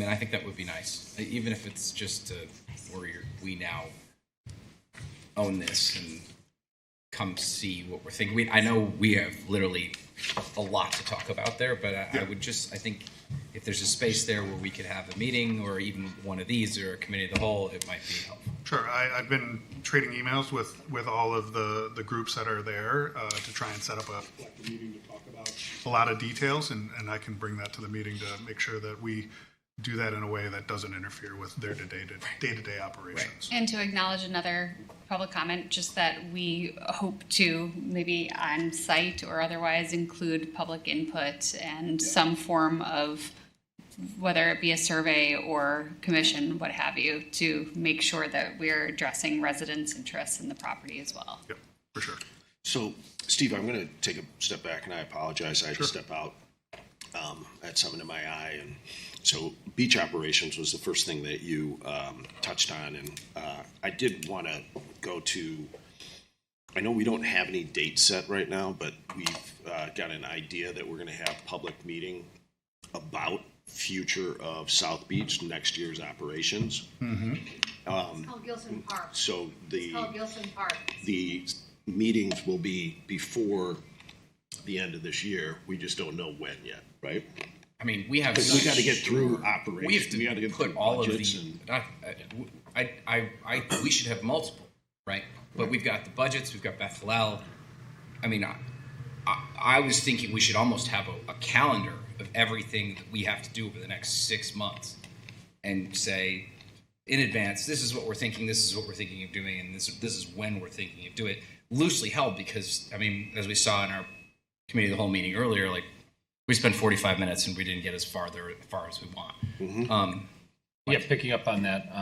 I think that would be nice, even if it's just where we now own this and come see what we're thinking. I know we have literally a lot to talk about there, but I think if there's a space there where we could have a meeting or even one of these or a committee of the whole, it might be helpful. Sure. I've been trading emails with all of the groups that are there to try and set up a meeting to talk about a lot of details, and I can bring that to the meeting to make sure that we do that in a way that doesn't interfere with their day-to-day operations. And to acknowledge another public comment, just that we hope to maybe on site or otherwise include public input and some form of, whether it be a survey or commission, what have you, to make sure that we're addressing residents' interests in the property as well. Yep, for sure. So, Steve, I'm going to take a step back, and I apologize. I had to step out. I had something in my eye, and so beach operations was the first thing that you touched on, and I did want to go to. I know we don't have any dates set right now, but we've got an idea that we're going to have public meeting about future of South Beach next year's operations. Mm-hmm. It's called Gillson Park. So It's called Gillson Park. the meetings will be before the end of this year. We just don't know when yet, right? I mean, we have. Because we got to get through operations. We have to put all of the. We should have multiple, right? But we've got the budgets. We've got Beth Hillel. I mean, I was thinking we should almost have a calendar of everything that we have to do over the next 6 months, and say in advance, this is what we're thinking. This is what we're thinking of doing, and this is when we're thinking of doing it. Loosely held, because I mean, as we saw in our committee of the whole meeting earlier, like we spent 45 minutes and we didn't get as far as we want. Mm-hmm. Yeah, picking up on that,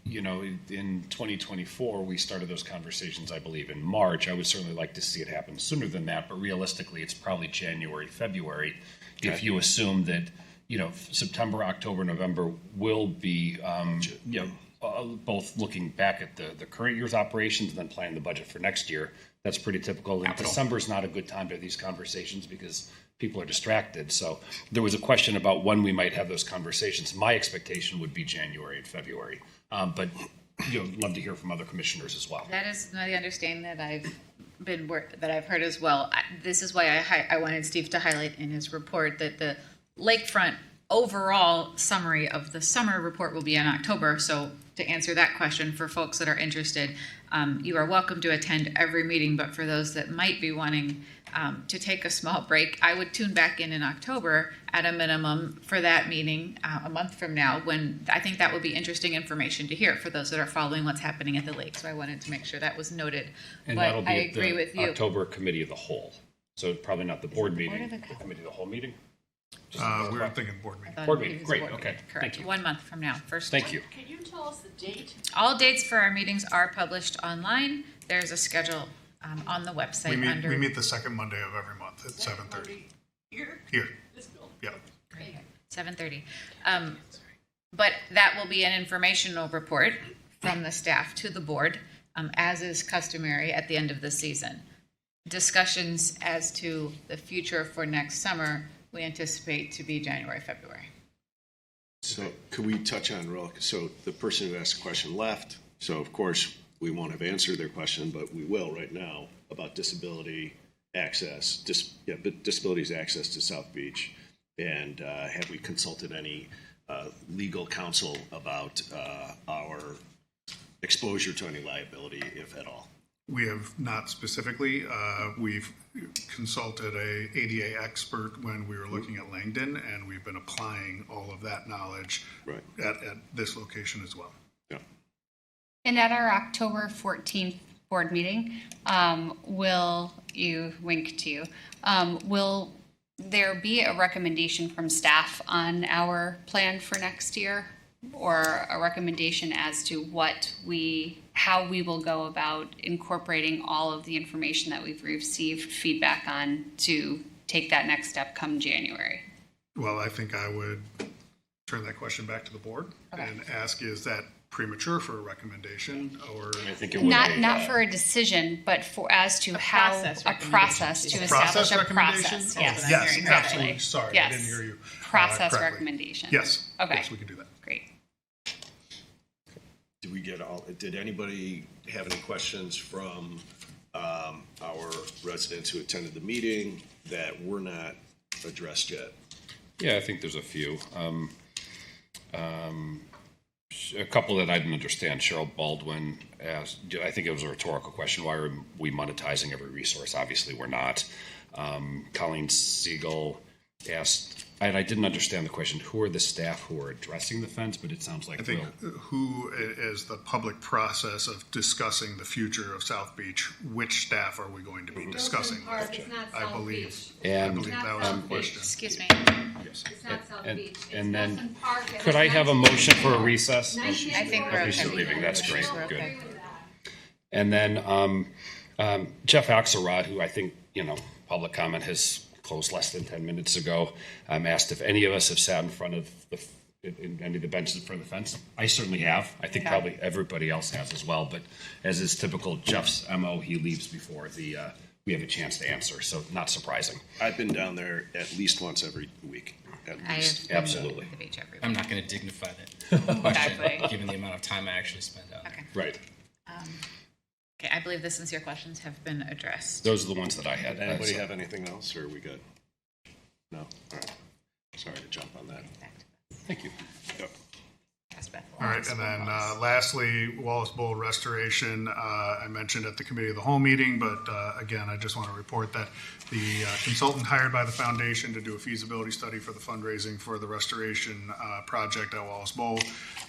in 2024, we started those conversations, I believe, in March. I would certainly like to see it happen sooner than that, but realistically, it's probably January, February. Okay. If you assume that, September, October, November will be, both looking back at the current year's operations and then planning the budget for next year. That's pretty typical. And December is not a good time to have these conversations because people are distracted. So there was a question about when we might have those conversations. My expectation would be January and February. But love to hear from other commissioners as well. That is the understanding that I've heard as well. This is why I wanted Steve to highlight in his report that the lakefront overall summary of the summer report will be in October. So to answer that question for folks that are interested, you are welcome to attend every meeting, but for those that might be wanting to take a small break, I would tune back in October at a minimum for that meeting a month from now, when I think that would be interesting information to hear for those that are following what's happening at the lake. So I wanted to make sure that was noted. And but that'll be I at agree the with you. October committee of the whole. So probably not the board meeting, or the committee of the whole meeting. We were thinking board meeting. Board meeting, great, okay. Correct. Thank you. 1 month from now. Thank you. Can you tell us the date? All dates for our meetings are published online. There's a schedule on the website. We meet the second Monday of every month at 7:30. Here? Here. This building? Yeah. 7:30. But that will be an informational report from the staff to the board, as is customary at the end of the season. Discussions as to the future for next summer, we anticipate to be January, February. So could we touch on so the person who asked the question left, so of course we won't have answered their question, but we will right now, about disability access, disabilities access to South Beach. And have we consulted any legal counsel about our exposure to any liability, if at all? We have not specifically. We've consulted a ADA expert when we were looking at Langdon, and we've been applying all of that knowledge at this location as well. Yeah. And at our October 14th board meeting, will there be a recommendation from staff on our plan for next year, or a recommendation as to how we will go about incorporating all of the information that we've received feedback on to take that next step come January? Well, I think I would turn that question back to the board and ask, is that premature for a recommendation, or I think it not for a decision, but as to how a process to establish a process. Yes, yes, absolutely. Sorry, yes. I didn't hear you. Process recommendation. Yes. Okay. Yes, we can do that. Great. Did anybody have any questions from our residents who attended the meeting that were not addressed yet? Yeah, I think there's a few. A couple that I didn't understand. Cheryl Baldwin asked, I think it was a rhetorical question, why are we monetizing every resource? Obviously, we're not. Colleen Siegel asked, and I didn't understand the question, who are the staff who are addressing the fence, but it sounds like I think who is the public process of discussing the future of South Beach? Which staff are we going to be discussing? I believe that was the question. Excuse me. Yes. It's not South Beach. It's And then, Gillson Park. It could has I have a motion for a recess? I think we're She's okay. leaving, that's great, We're good. okay. And then Jeff Axelrod, who I think, public comment has closed less than 10 minutes ago, asked if any of us have sat in front of in any of the benches in front of the fence. I certainly have. I think probably everybody else has as well. But as is typical Jeff's MO, he leaves before we have a chance to answer. So not surprising. I've been down there at least once every week. At least. Absolutely. The beach every I'm not going to dignify that question, Exactly. given the amount of time I actually spend out there. Right. Okay, I believe the sincere questions have been addressed. Those are the ones that I had. Anybody have anything else, or are we good? No? All right. Sorry to jump on that. Thank you. Yep. All right, and then lastly, Wallace Bowl restoration. I mentioned at the committee of the whole meeting, but again, I just want to report that the consultant hired by the foundation to do a feasibility study for the fundraising for the restoration project at Wallace Bowl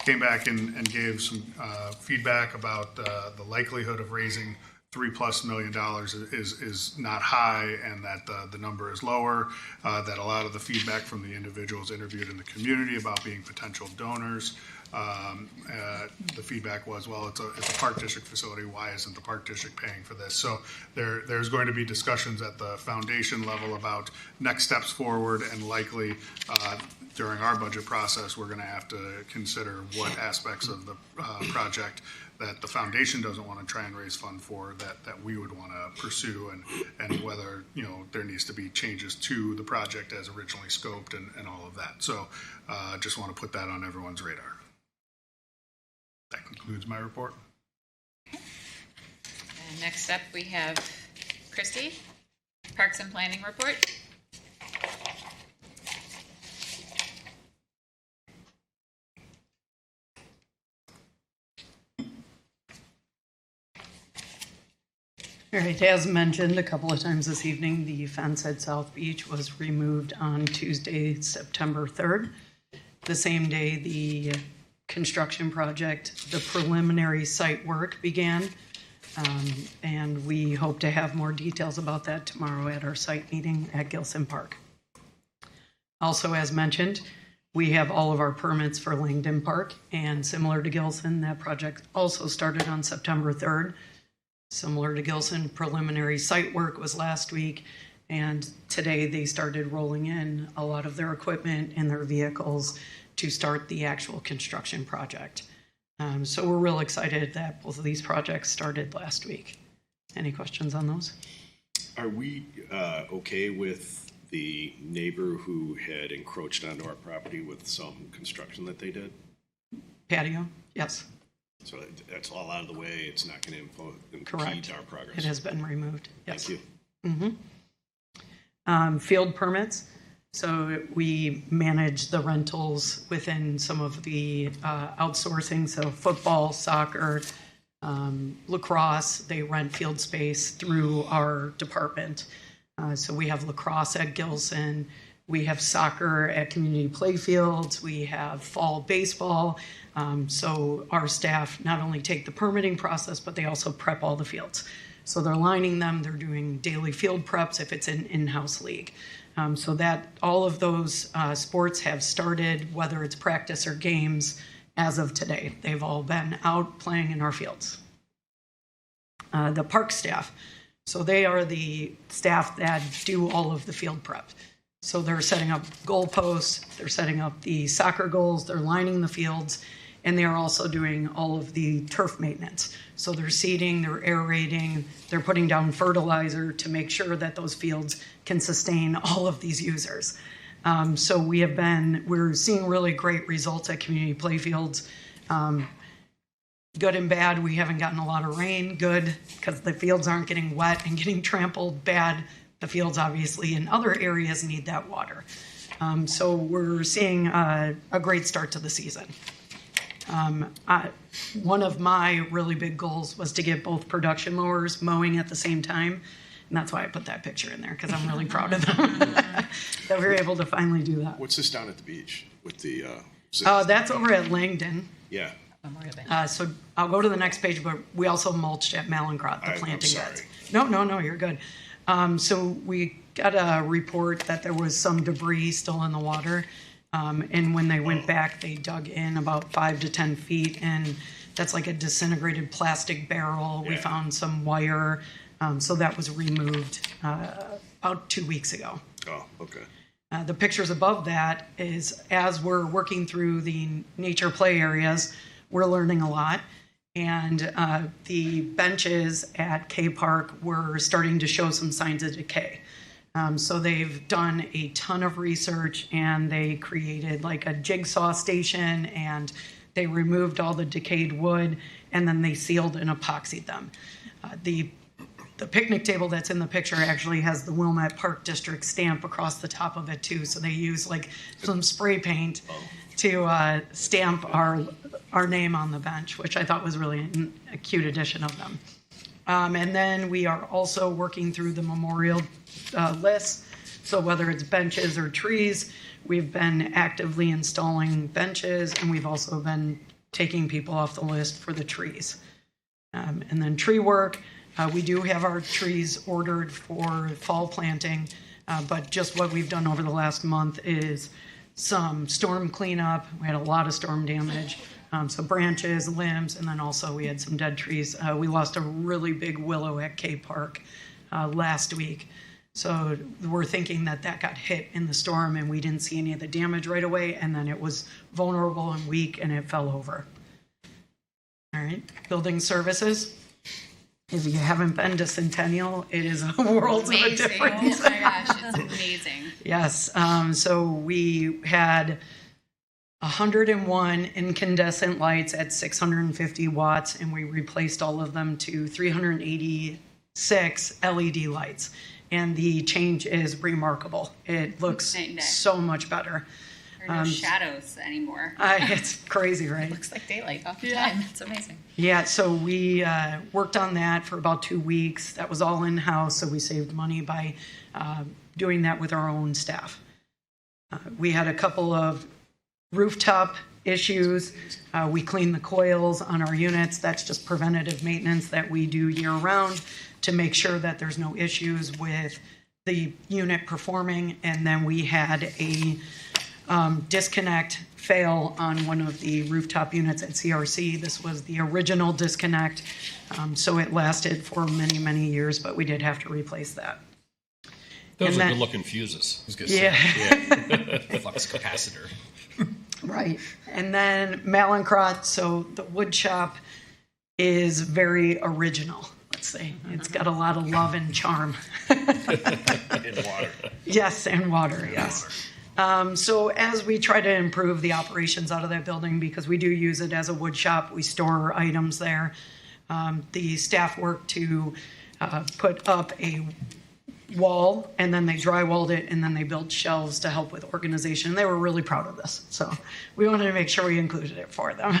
came back and gave some feedback about the likelihood of raising $3+ million is not high, and that the number is lower. That a lot of the feedback from the individuals interviewed in the community about being potential donors. The feedback was, well, it's a park district facility. Why isn't the park district paying for this? So there's going to be discussions at the foundation level about next steps forward, and likely during our budget process, we're going to have to consider what aspects of the project that the foundation doesn't want to try and raise fund for that we would want to pursue, and whether there needs to be changes to the project as originally scoped and all of that. So just want to put that on everyone's radar. That concludes my report. And next up, we have Christy, Parks and Planning report. All right, as mentioned a couple of times this evening, the fence at South Beach was removed on Tuesday, September 3rd. The same day the construction project, the preliminary site work began, and we hope to have more details about that tomorrow at our site meeting at Gillson Park. Also, as mentioned, we have all of our permits for Langdon Park, and similar to Gillson, that project also started on September 3rd. Similar to Gillson, preliminary site work was last week, and today they started rolling in a lot of their equipment and their vehicles to start the actual construction project. So we're real excited that both of these projects started last week. Any questions on those? Are we okay with the neighbor who had encroached onto our property with some construction that they did? Patio, yes. So that's all out of the way. It's not going to impede Correct. our progress. It has been removed, yes. Thank you. Field permits. So we manage the rentals within some of the outsourcing. So football, soccer, lacrosse, they rent field space through our department. So we have lacrosse at Gillson. We have soccer at community playfields. We have fall baseball. So our staff not only take the permitting process, but they also prep all the fields. So they're lining them. They're doing daily field preps if it's an in-house league. So that all of those sports have started, whether it's practice or games, as of today. They've all been out playing in our fields. The park staff. So they are the staff that do all of the field prep. So they're setting up goalposts, they're setting up the soccer goals, they're lining the fields, and they're also doing all of the turf maintenance. So they're seeding, they're aerating, they're putting down fertilizer to make sure that those fields can sustain all of these users. So we're seeing really great results at community playfields. Good and bad, we haven't gotten a lot of rain. Good, because the fields aren't getting wet and getting trampled. Bad, the fields obviously in other areas need that water. So we're seeing a great start to the season. One of my really big goals was to get both production mowers mowing at the same time. And that's why I put that picture in there, because I'm really proud of them that we were able to finally do that. What's this down at the beach with the? That's over at Langdon. Yeah. So I'll go to the next page, but we also mulched at Malincrot, the planting beds. No, you're good. So we got a report that there was some debris still in the water. And when they went back, they dug in about 5 to 10 feet, and that's like a disintegrated plastic barrel. We found some wire. So that was removed about 2 weeks ago. Oh, okay. The pictures above that is as we're working through the nature play areas, we're learning a lot. And the benches at K Park were starting to show some signs of decay. So they've done a ton of research, and they created like a jigsaw station, and they removed all the decayed wood, and then they sealed and epoxied them. The picnic table that's in the picture actually has the Wilmette Park District stamp across the top of it too. So they use like some spray paint to stamp our name on the bench, which I thought was really a cute addition of them. And then we are also working through the memorial list. So whether it's benches or trees, we've been actively installing benches, and we've also been taking people off the list for the trees. And then tree work. We do have our trees ordered for fall planting, but just what we've done over the last month is some storm cleanup. We had a lot of storm damage, so branches, limbs, and then also we had some dead trees. We lost a really big willow at K Park last week. So we're thinking that got hit in the storm, and we didn't see any of the damage right away, and then it was vulnerable and weak, and it fell over. All right, building services. If you haven't been to Centennial, it is a world of a difference. Oh my gosh, it's amazing. Yes. So we had 101 incandescent lights at 650 watts, and we replaced all of them to 386 LED lights. And the change is remarkable. It looks so much better. There are no shadows anymore. It's crazy, right? It looks like daylight all the time. It's amazing. Yeah, so we worked on that for about 2 weeks. That was all in-house, so we saved money by doing that with our own staff. We had a couple of rooftop issues. We cleaned the coils on our units. That's just preventative maintenance that we do year-round to make sure that there's no issues with the unit performing. And then we had a disconnect fail on one of the rooftop units at CRC. This was the original disconnect, so it lasted for many, many years, but we did have to replace that. Those are good-looking fuses. I was gonna say, flux capacitor. Right. And then Malincrot, so the wood shop is very original, let's say. It's got a lot of love and charm. And water. Yes, and water, yes. So as we try to improve the operations out of that building, because we do use it as a wood shop, we store items there. The staff work to put up a wall, and then they drywalled it, and then they built shelves to help with organization. They were really proud of this, so we wanted to make sure we included it for them.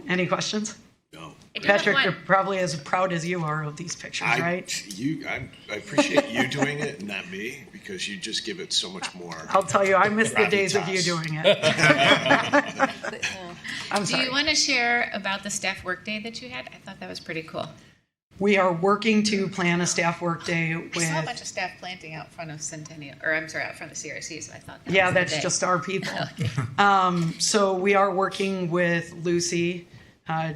Any questions? No. Patrick, you're probably as proud as you are of these pictures, right? I appreciate you doing it, not me, because you just give it so much more. I'll tell you, I miss the days of you doing it. I'm Do sorry. you want to share about the staff workday that you had? I thought that was pretty cool. We are working to plan a staff workday I with. saw a bunch of staff planting out front of Centennial, or I'm sorry, out front of the CRC, so I thought that Yeah, was the that's day. just our people. So we are working with Lucy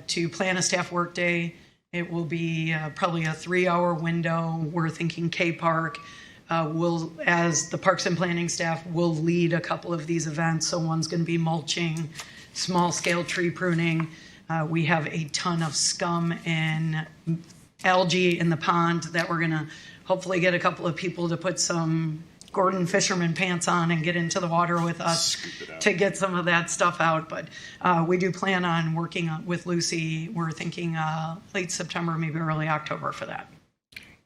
to plan a staff workday. It will be probably a 3-hour window. We're thinking K Park will, as the Parks and Planning staff, will lead a couple of these events. So one's going to be mulching, small scale tree pruning. We have a ton of scum and algae in the pond that we're going to hopefully get a couple of people to put some Gordon fisherman pants on and get into the water with us to get some of that stuff out. But we do plan on working with Lucy. We're thinking late September, maybe early October for that.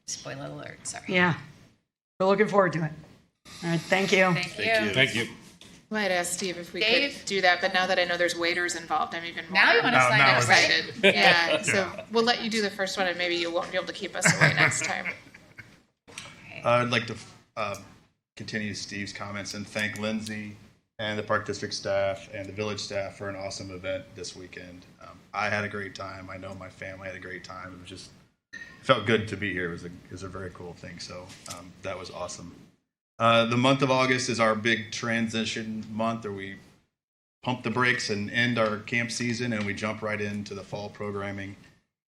Spoiler alert, sorry. Yeah, we're looking forward to it. All right, thank you. Thank you. Might ask Steve if we Dave? could do that, but now that I know there's waiters involved, I'm even more Now you wanna sign up, right? excited. Yeah, so we'll let you do the first one, and maybe you won't be able to keep us away next time. I'd like to continue Steve's comments and thank Lindsay and the Park District staff and the village staff for an awesome event this weekend. I had a great time. I know my family had a great time. It was just, it felt good to be here. It was a very cool thing. So that was awesome. The month of August is our big transition month where we pump the brakes and end our camp season and we jump right into the fall programming.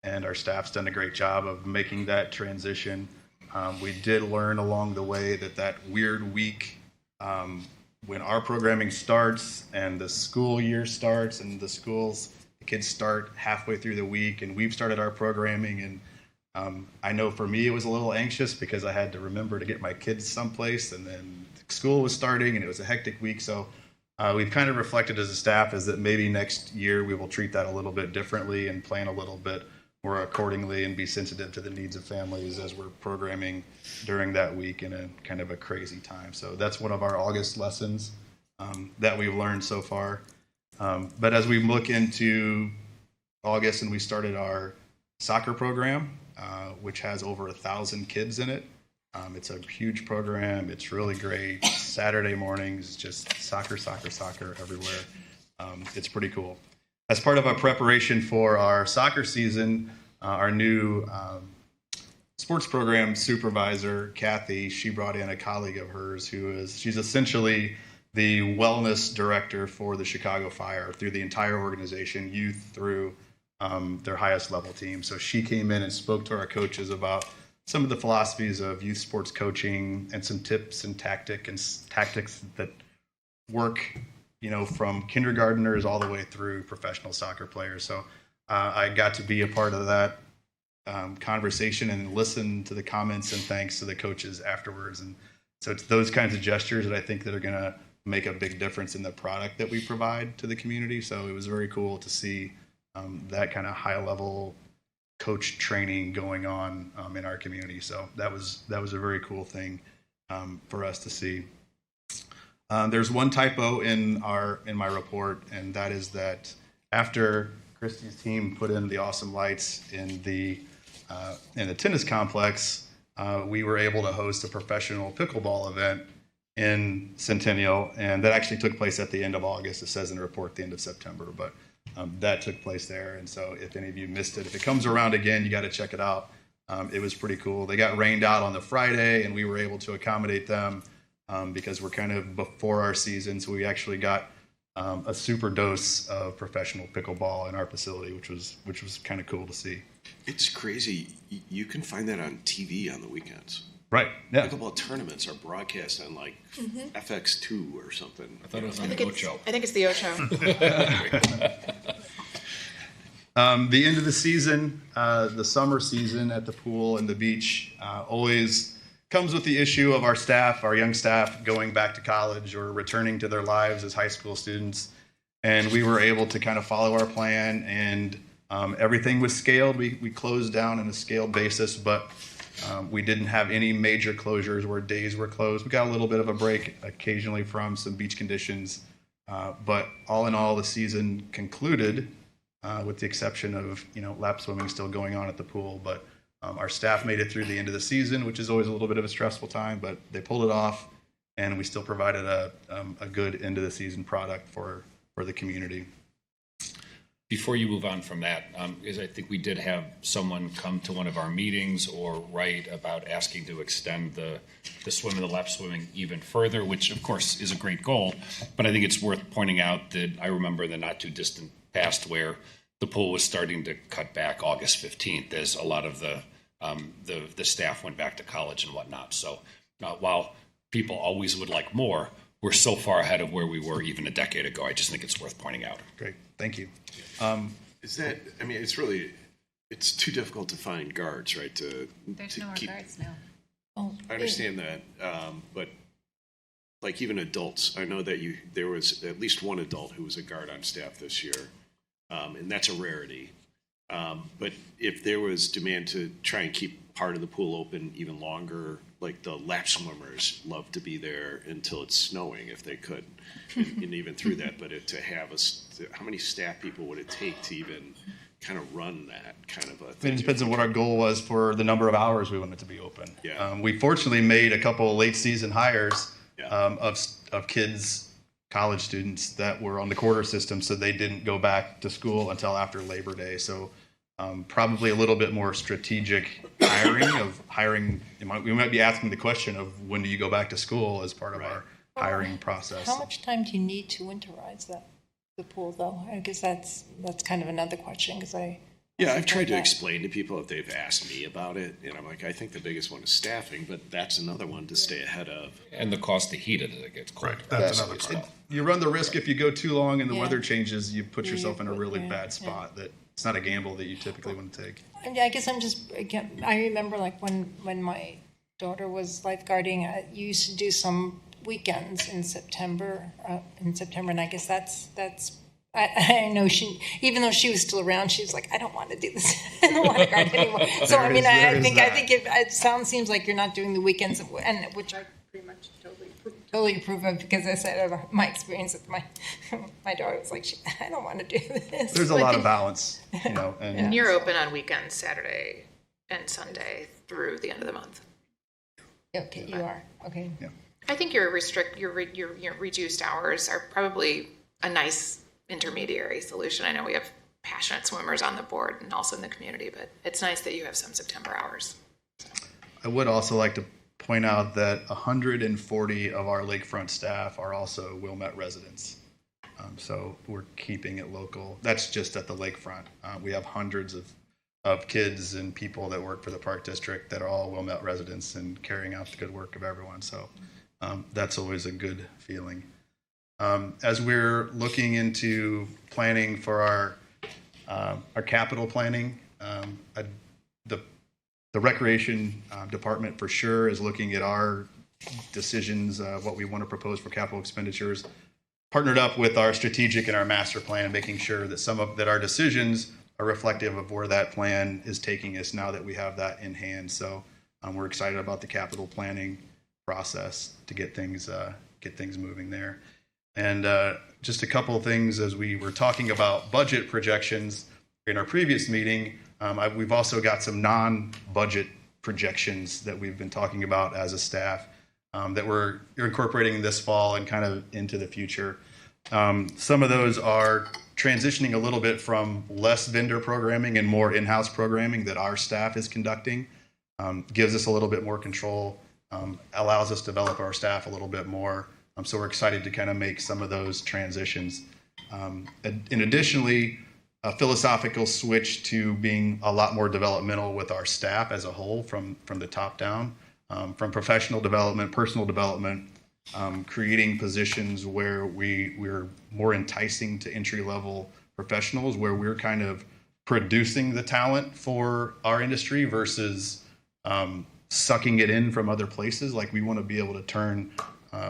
And our staff's done a great job of making that transition. We did learn along the way that weird week when our programming starts and the school year starts and the kids start halfway through the week and we've started our programming. And I know for me it was a little anxious because I had to remember to get my kids someplace and then school was starting and it was a hectic week. So we've kind of reflected as a staff is that maybe next year we will treat that a little bit differently and plan a little bit more accordingly and be sensitive to the needs of families as we're programming during that week in a kind of a crazy time. So that's one of our August lessons that we've learned so far. But as we look into August and we started our soccer program, which has over 1,000 kids in it. It's a huge program. It's really great. Saturday mornings, just soccer everywhere. It's pretty cool. As part of our preparation for our soccer season, our new sports program supervisor, Kathy, she brought in a colleague of hers she's essentially the wellness director for the Chicago Fire through the entire organization, youth through their highest level team. So she came in and spoke to our coaches about some of the philosophies of youth sports coaching and some tips and tactics that work, from kindergartners all the way through professional soccer players. So I got to be a part of that conversation and listen to the comments and thanks to the coaches afterwards. And so it's those kinds of gestures that I think that are going to make a big difference in the product that we provide to the community. So it was very cool to see that kind of high level coach training going on in our community. So that was a very cool thing for us to see. There's one typo in my report, and that is that after Christy's team put in the awesome lights in the tennis complex, we were able to host a professional pickleball event in Centennial, and that actually took place at the end of August. It says in the report the end of September, but that took place there. And so if any of you missed it, if it comes around again, you got to check it out. It was pretty cool. They got rained out on the Friday, and we were able to accommodate them because we're kind of before our season. So we actually got a super dose of professional pickleball in our facility, which was kind of cool to see. It's crazy. You can find that on TV on the weekends. Right. Yeah. Pickleball tournaments are broadcast on FX2 or something. I thought it was on the Ocho. I think it's the Ocho. The end of the season, the summer season at the pool and the beach always comes with the issue of our young staff going back to college or returning to their lives as high school students. And we were able to kind of follow our plan, and everything was scaled. We closed down on a scaled basis, but we didn't have any major closures where days were closed. We got a little bit of a break occasionally from some beach conditions, but all in all, the season concluded with the exception of lap swimming still going on at the pool. But our staff made it through the end of the season, which is always a little bit of a stressful time, but they pulled it off, and we still provided a good end of the season product for the community. Before you move on from that, is I think we did have someone come to one of our meetings or write about asking to extend the swim and the lap swimming even further, which of course is a great goal. But I think it's worth pointing out that I remember the not too distant past where the pool was starting to cut back August 15th as a lot of the staff went back to college and whatnot. So while people always would like more, we're so far ahead of where we were even a decade ago. I just think it's worth pointing out. Great. Thank you. It's too difficult to find guards, right? There's no more guards now. Oh, I understand that. But like even adults, I know that there was at least one adult who was a guard on staff this year. And that's a rarity. But if there was demand to try and keep part of the pool open even longer. Like the lap swimmers love to be there until it's snowing if they could, and even through that. But to have how many staff people would it take to even kind of run that kind of a thing? It depends on what our goal was for the number of hours we want it to be open. Yeah. We fortunately made a couple of late season hires of kids, college students that were on the quarter system, so they didn't go back to school until after Labor Day. So probably a little bit more strategic hiring. We might be asking the question of when do you go back to school as part of our hiring process. How much time do you need to winterize the pool, though? I guess that's kind of another question, because I've tried to explain to people if they've asked me about it, and I'm like, I think the biggest one is staffing, but that's another one to stay ahead of. And the cost to heat it as it gets cold. Right, that's another cost. You run the risk if you go too long and the weather changes, you put yourself in a really bad spot. That it's not a gamble that you typically want to take. I guess I remember like when my daughter was lifeguarding, I used to do some weekends in September, and I guess that's. I know even though she was still around, she was like, I don't want to do this in the lifeguard anymore. So I mean, I think it seems like you're not doing the weekends, and which I pretty much totally approve of, because I said my experience with my daughter was like, I don't want to do this. There's a lot of balance, And you're open on weekends, Saturday and Sunday through the end of the month. Okay, you are. Okay. Yeah. I think your reduced hours are probably a nice intermediary solution. I know we have passionate swimmers on the board and also in the community, but it's nice that you have some September hours. I would also like to point out that 140 of our lakefront staff are also Wilmette residents. So we're keeping it local. That's just at the lakefront. We have hundreds of kids and people that work for the Park District that are all Wilmette residents and carrying out the good work of everyone. So that's always a good feeling. As we're looking into planning for our capital planning, the recreation department for sure is looking at our decisions, what we want to propose for capital expenditures, partnered up with our strategic and our master plan, making sure that our decisions are reflective of where that plan is taking us now that we have that in hand. So we're excited about the capital planning process to get things moving there. And just a couple of things as we were talking about budget projections in our previous meeting. We've also got some non-budget projections that we've been talking about as a staff that we're incorporating this fall and kind of into the future. Some of those are transitioning a little bit from less vendor programming and more in-house programming that our staff is conducting. Gives us a little bit more control, allows us to develop our staff a little bit more. So we're excited to kind of make some of those transitions. And additionally, a philosophical switch to being a lot more developmental with our staff as a whole from the top down, from professional development, personal development, creating positions where we're more enticing to entry-level professionals, where we're kind of producing the talent for our industry versus sucking it in from other places. Like we want to be able to turn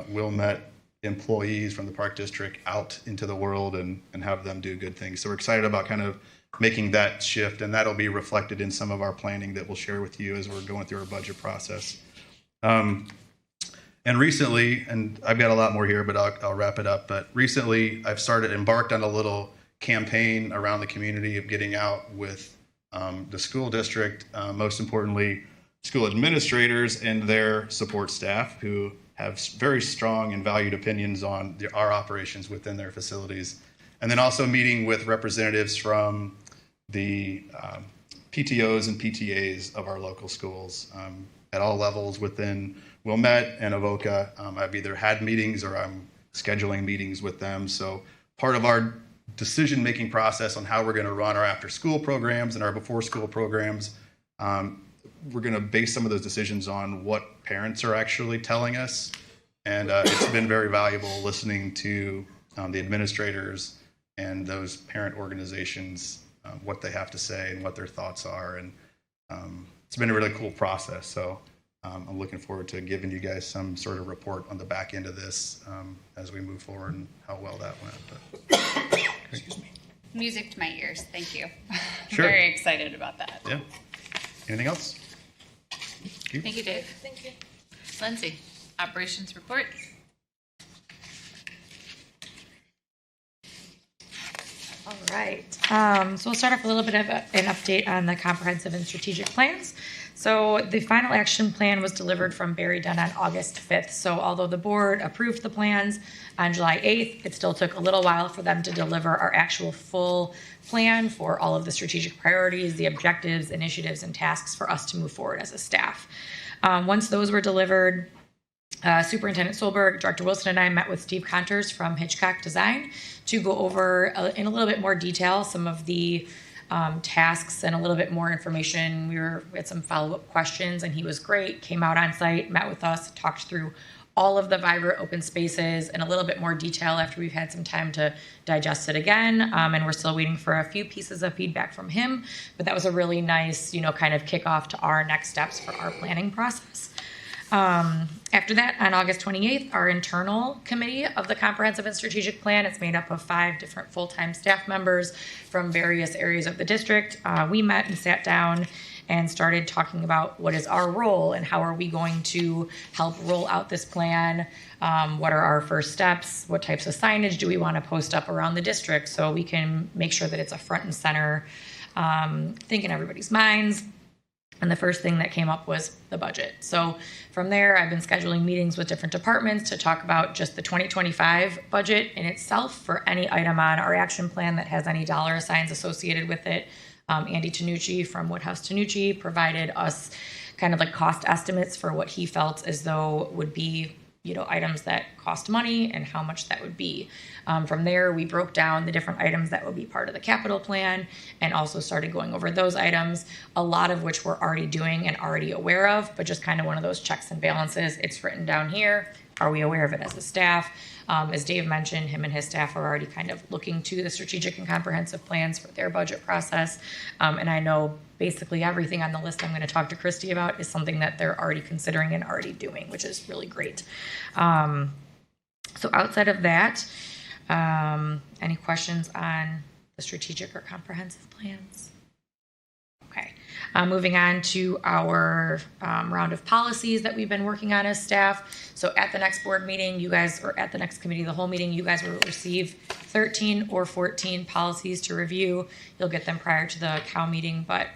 Wilmette employees from the Park District out into the world and have them do good things. So we're excited about kind of making that shift, and that'll be reflected in some of our planning that we'll share with you as we're going through our budget process. And recently, and I've got a lot more here, but I'll wrap it up. But recently, I've embarked on a little campaign around the community of getting out with the school district, most importantly, school administrators and their support staff who have very strong and valued opinions on our operations within their facilities. And then also meeting with representatives from the PTOs and PTAs of our local schools at all levels within Wilmette and Avoca. I've either had meetings or I'm scheduling meetings with them. So part of our decision-making process on how we're going to run our after-school programs and our before-school programs, we're going to base some of those decisions on what parents are actually telling us. And it's been very valuable listening to the administrators and those parent organizations, what they have to say and what their thoughts are. And it's been a really cool process. So I'm looking forward to giving you guys some sort of report on the back end of this as we move forward and how well that went. But, excuse me. Music to my ears. Thank you. Sure. Very excited about that. Yeah. Anything else? Thank you. Thank you, Dave. Thank you. Lindsay, operations report. All right. So we'll start off with a little bit of an update on the comprehensive and strategic plans. So the final action plan was delivered from Barry Dunn on August 5th. So although the board approved the plans on July 8th, it still took a little while for them to deliver our actual full plan for all of the strategic priorities, the objectives, initiatives, and tasks for us to move forward as a staff. Once those were delivered, Superintendent Solberg, Director Wilson, and I met with Steve Conters from Hitchcock Design to go over in a little bit more detail some of the tasks and a little bit more information. We had some follow-up questions, and he was great. Came out on site, met with us, talked through all of the vibrant open spaces in a little bit more detail after we've had some time to digest it again. And we're still waiting for a few pieces of feedback from him. But that was a really nice, kind of kickoff to our next steps for our planning process. After that, on August 28th, our internal committee of the Comprehensive and Strategic Plan, it's made up of 5 different full-time staff members from various areas of the district. We met and sat down and started talking about what is our role and how are we going to help roll out this plan. What are our first steps? What types of signage do we want to post up around the district so we can make sure that it's a front and center thing in everybody's minds. And the first thing that came up was the budget. So from there, I've been scheduling meetings with different departments to talk about just the 2025 budget in itself for any item on our action plan that has any dollar assigns associated with it. Andy Tanucci from Woodhouse Tanucci provided us kind of like cost estimates for what he felt as though would be items that cost money and how much that would be. From there, we broke down the different items that would be part of the capital plan and also started going over those items, a lot of which we're already doing and already aware of, but just kind of one of those checks and balances. It's written down here. Are we aware of it as a staff? As Dave mentioned, him and his staff are already kind of looking to the strategic and comprehensive plans for their budget process. And I know basically everything on the list I'm going to talk to Christy about is something that they're already considering and already doing, which is really great. So outside of that, any questions on the strategic or comprehensive plans? Okay. Moving on to our round of policies that we've been working on as staff. So at the next board meeting, you guys, or at the next committee of the whole meeting, you guys will receive 13 or 14 policies to review. You'll get them prior to the COW meeting, but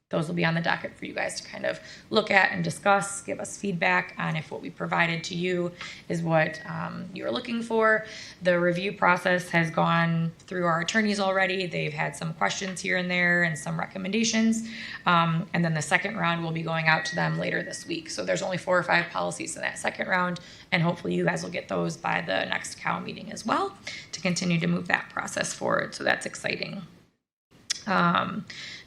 those will be on the docket for you guys to kind of look at and discuss, give us feedback on if what we provided to you is what you're looking for. The review process has gone through our attorneys already. They've had some questions here and there and some recommendations. And then the second round will be going out to them later this week. So there's only 4 or 5 policies in that second round, and hopefully you guys will get those by the next COW meeting as well to continue to move that process forward. So that's exciting.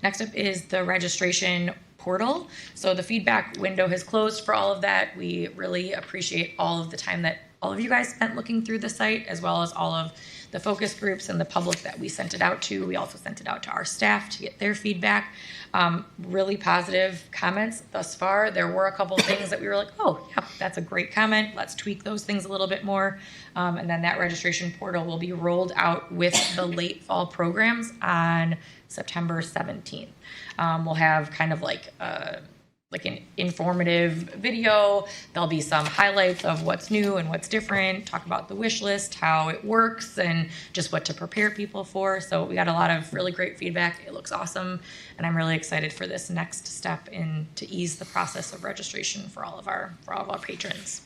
Next up is the registration portal. So the feedback window has closed for all of that. We really appreciate all of the time that all of you guys spent looking through the site, as well as all of the focus groups and the public that we sent it out to. We also sent it out to our staff to get their feedback. Really positive comments thus far. There were a couple things that we were like, oh, yeah, that's a great comment. Let's tweak those things a little bit more. And then that registration portal will be rolled out with the late fall programs on September 17th. We'll have kind of like an informative video. There'll be some highlights of what's new and what's different, talk about the wish list, how it works, and just what to prepare people for. So we got a lot of really great feedback. It looks awesome, and I'm really excited for this next step in to ease the process of registration for all of our patrons.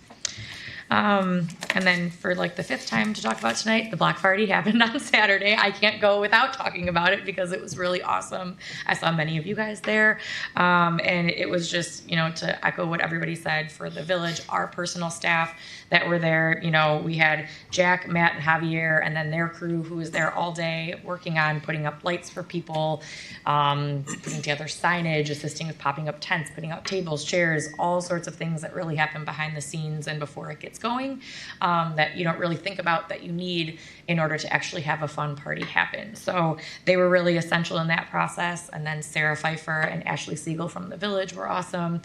And then for like the 5th time to talk about tonight, the block party happened on Saturday. I can't go without talking about it because it was really awesome. I saw many of you guys there. And it was just, to echo what everybody said for the village, our personal staff that were there, we had Jack, Matt, and Javier, and then their crew who was there all day working on putting up lights for people, putting together signage, assisting with popping up tents, putting out tables, chairs, all sorts of things that really happen behind the scenes and before it gets going, that you don't really think about that you need in order to actually have a fun party happen. So they were really essential in that process. And then Sarah Pfeiffer and Ashley Siegel from the village were awesome.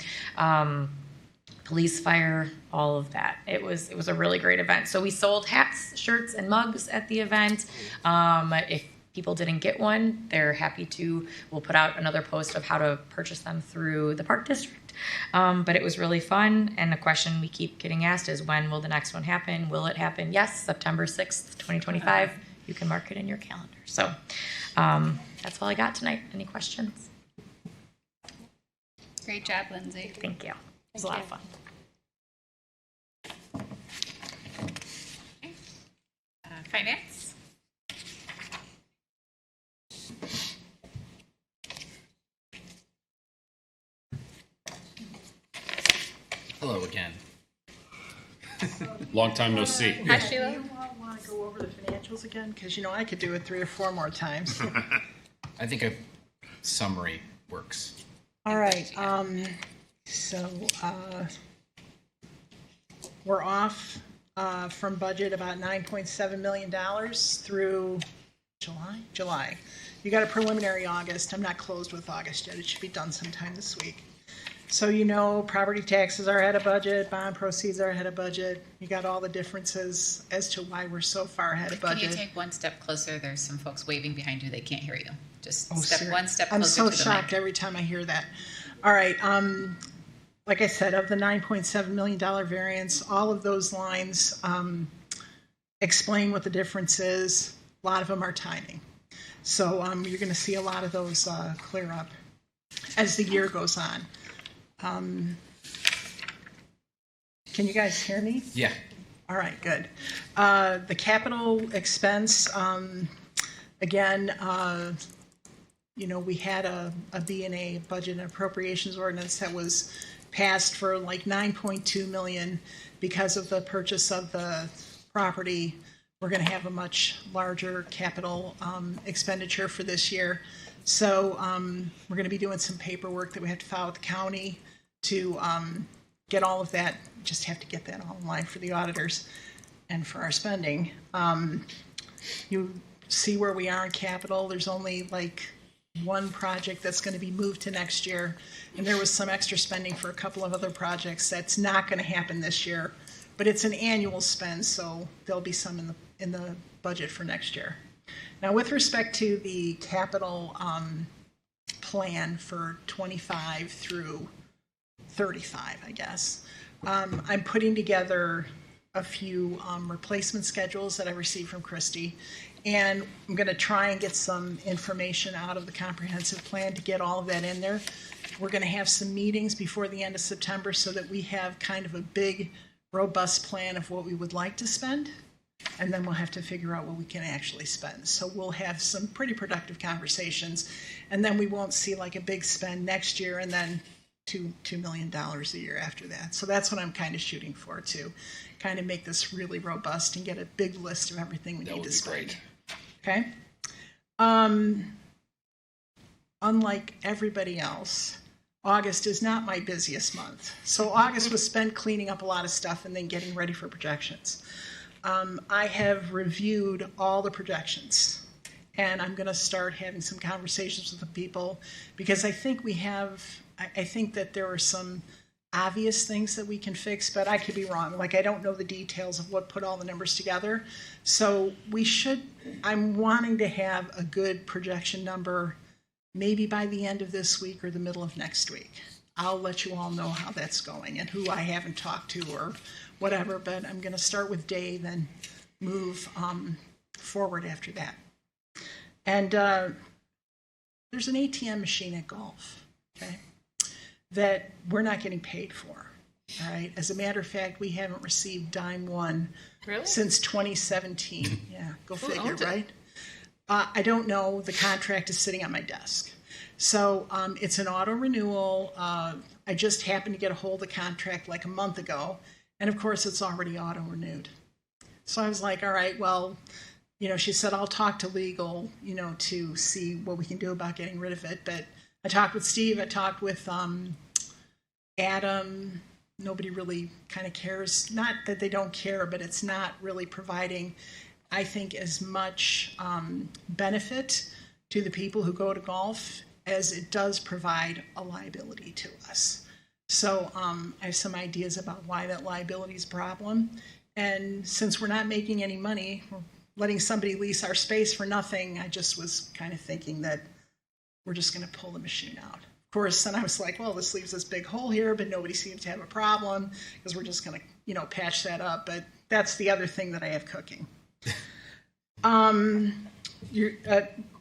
Police, fire, all of that. It was a really great event. So we sold hats, shirts, and mugs at the event. If people didn't get one, they're happy to. We'll put out another post of how to purchase them through the Park District. But it was really fun. And the question we keep getting asked is, when will the next one happen? Will it happen? Yes, September 6th, 2025. You can mark it in your calendar. So that's all I got tonight. Any questions? Great job, Lindsay. Thank you. It was a lot of fun. Finance? Hello again. Long time no see. Hi, Sheila. Do you want to go over the financials again? Because, you know, I could do it 3 or 4 more times. I think a summary works. All right. So we're off from budget about $9.7 million through July. You got a preliminary August. I'm not closed with August yet. It should be done sometime this week. So, you know, property taxes are ahead of budget, bond proceeds are ahead of budget. You got all the differences as to why we're so far ahead of budget. Can you take one step closer? There's some folks waving behind you. They can't hear you. Just Oh, step serious? one step I'm closer so to the shocked mic. every time I hear that. All right. Like I said, of the $9.7 million variance, all of those lines explain what the difference is. A lot of them are timing. So you're going to see a lot of those clear up as the year goes on. Can you guys hear me? Yeah. All right, good. The capital expense, again, you know, we had a B&A budget and appropriations ordinance that was passed for like $9.2 million because of the purchase of the property. We're going to have a much larger capital expenditure for this year. So we're going to be doing some paperwork that we have to file with the county to get all of that. Just have to get that all in line for the auditors and for our spending. You see where we are in capital. There's only like one project that's going to be moved to next year, and there was some extra spending for a couple of other projects that's not going to happen this year, but it's an annual spend, so there'll be some in the budget for next year. Now, with respect to the capital plan for 25 through 35, I guess, I'm putting together a few replacement schedules that I received from Christy, and I'm going to try and get some information out of the comprehensive plan to get all of that in there. We're going to have some meetings before the end of September so that we have kind of a big, robust plan of what we would like to spend, and then we'll have to figure out what we can actually spend. So we'll have some pretty productive conversations, and then we won't see like a big spend next year and then $2 million a year after that. So that's what I'm kind of shooting for, to kind of make this really robust and get a big list of everything we need to spend. Okay. Unlike everybody else, August is not my busiest month. So August was spent cleaning up a lot of stuff and then getting ready for projections. I have reviewed all the projections, and I'm going to start having some conversations with the people, because I think I think that there are some obvious things that we can fix, but I could be wrong. Like, I don't know the details of what put all the numbers together. So I'm wanting to have a good projection number maybe by the end of this week or the middle of next week. I'll let you all know how that's going and who I haven't talked to or whatever, but I'm going to start with Dave and move forward after that. And there's an ATM machine at golf, okay, that we're not getting paid for. All right. As a matter of fact, we haven't received dime one since 2017. Yeah, go figure, right? I don't know. The contract is sitting on my desk. So it's an auto renewal. I just happened to get a hold of the contract like a month ago, and of course it's already auto renewed. So I was like, all right, well, you know, she said, I'll talk to legal, you know, to see what we can do about getting rid of it. But I talked with Steve, I talked with Adam. Nobody really kind of cares. Not that they don't care, but it's not really providing, I think, as much benefit to the people who go to golf as it does provide a liability to us. So I have some ideas about why that liability is a problem. And since we're not making any money, we're letting somebody lease our space for nothing, I just was kind of thinking that we're just going to pull the machine out. course, then I was like, well, this leaves this big hole here, but nobody seems to have a problem because we're just going to, patch that up. But that's the other thing that I have cooking. An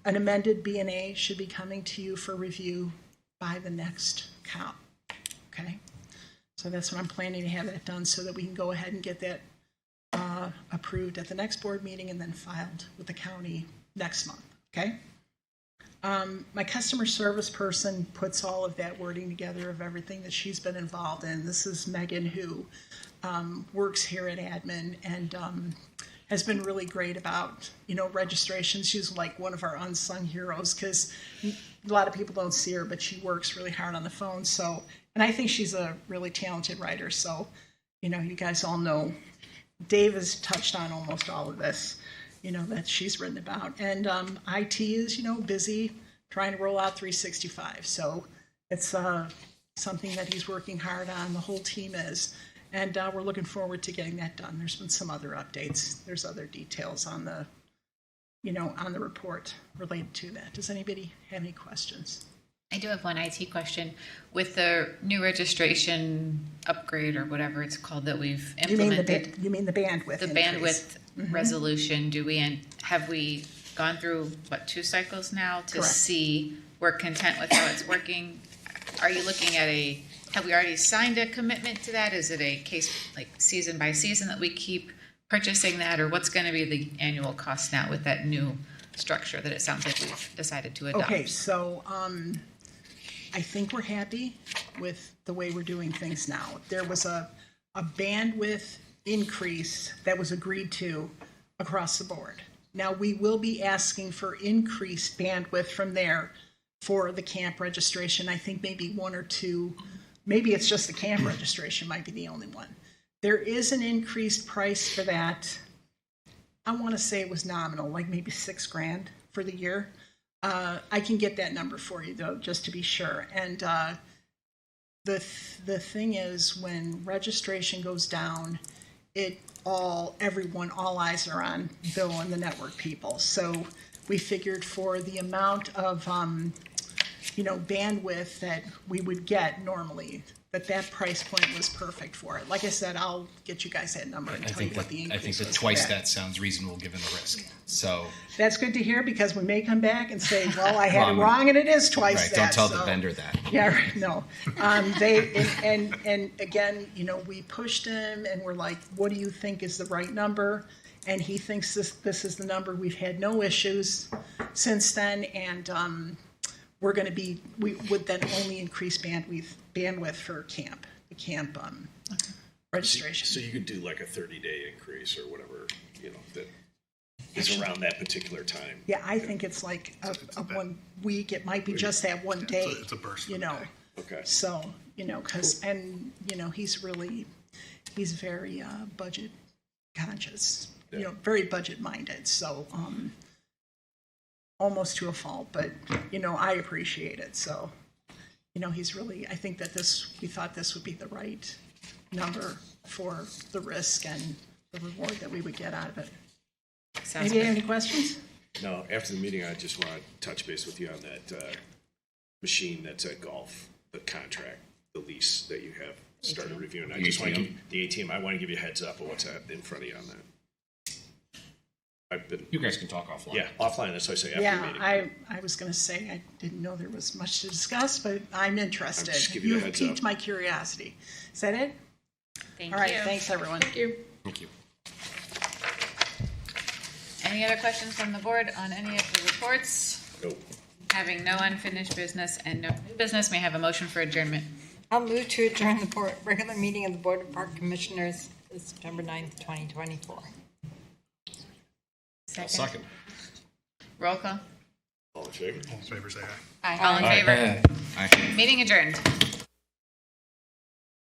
amended B&A should be coming to you for review by the next count. Okay? So that's what I'm planning to have that done so that we can go ahead and get that approved at the next board meeting and then filed with the county next month. Okay? My customer service person puts all of that wording together of everything that she's been involved in. This is Megan, who works here at admin and has been really great about, registrations. She's like one of our unsung heroes because a lot of people don't see her, but she works really hard on the phone. So, and I think she's a really talented writer. So, you guys all know Dave has touched on almost all of this, that she's written about. And IT is, busy trying to roll out 365. So it's something that he's working hard on. The whole team is. And we're looking forward to getting that done. There's been some other updates. There's other details on the, on the report related to that. Does anybody have any questions? I do have one IT question. With the new registration upgrade or whatever it's called that we've implemented. You mean the bandwidth? The increase. bandwidth resolution. Have we gone through 2 cycles now to Correct. see we're content with how it's working? Are you looking at have we already signed a commitment to that? Is it a case like season by season that we keep purchasing that, or what's going to be the annual cost now with that new structure that it sounds like we've decided to adopt? Okay, so I think we're happy with the way we're doing things now. There was a bandwidth increase that was agreed to across the board. Now, we will be asking for increased bandwidth from there for the camp registration. I think maybe 1 or 2, maybe it's just the camp registration might be the only one. There is an increased price for that. I want to say it was nominal, like maybe $6,000 for the year. I can get that number for you though, just to be sure. And the thing is, when registration goes down, all eyes are on Bill and the network people. So we figured for the amount of bandwidth that we would get normally, that price point was perfect for it. Like I said, I'll get you guys that number and tell you what the increase was. I think that for twice that sounds reasonable given the risk. So that's good to hear, because we may come back and say, well, I had it wrong and it is twice right, that. don't tell so. the vendor that. Yeah, right, no. And again, we pushed him and we're like, what do you think is the right number? And he thinks this is the number. We've had no issues since then, and we would then only increase bandwidth for the camp registration. So you could do like a 30-day increase or whatever, that is around that particular time. Yeah, I think it's like a 1 week. It might be just that one day. It's a burst. Okay. So, because, and, he's very budget conscious, very budget minded. So, almost to a fault, but, I appreciate it. So, he's really, I think that we thought this would be the right number for the risk and the reward that we would get out of it. Sounds Anybody good. have any questions? No, after the meeting, I just want to touch base with you on that machine that's at golf, the contract, the lease that you have started reviewing. I just want to give the ATM. I want to give you a heads up of what's in front of you on that. You guys can talk offline. Yeah, offline. That's what I say after the meeting. I was going to say I didn't know there was much to discuss, but I'm interested. just giving you a heads piqued up. my curiosity. Is that it? Thank All right, you. thanks, everyone. Thank you. Thank you. Any other questions from the board on any of the reports? Nope. Having no unfinished business and no new business, may I have a motion for adjournment? I'll move to adjourn the regular meeting of the Board of Park Commissioners September 9th, 2024. Second. Roll call. All in favor? All in favor, say aye. Aye. All in favor? Aye. Meeting adjourned.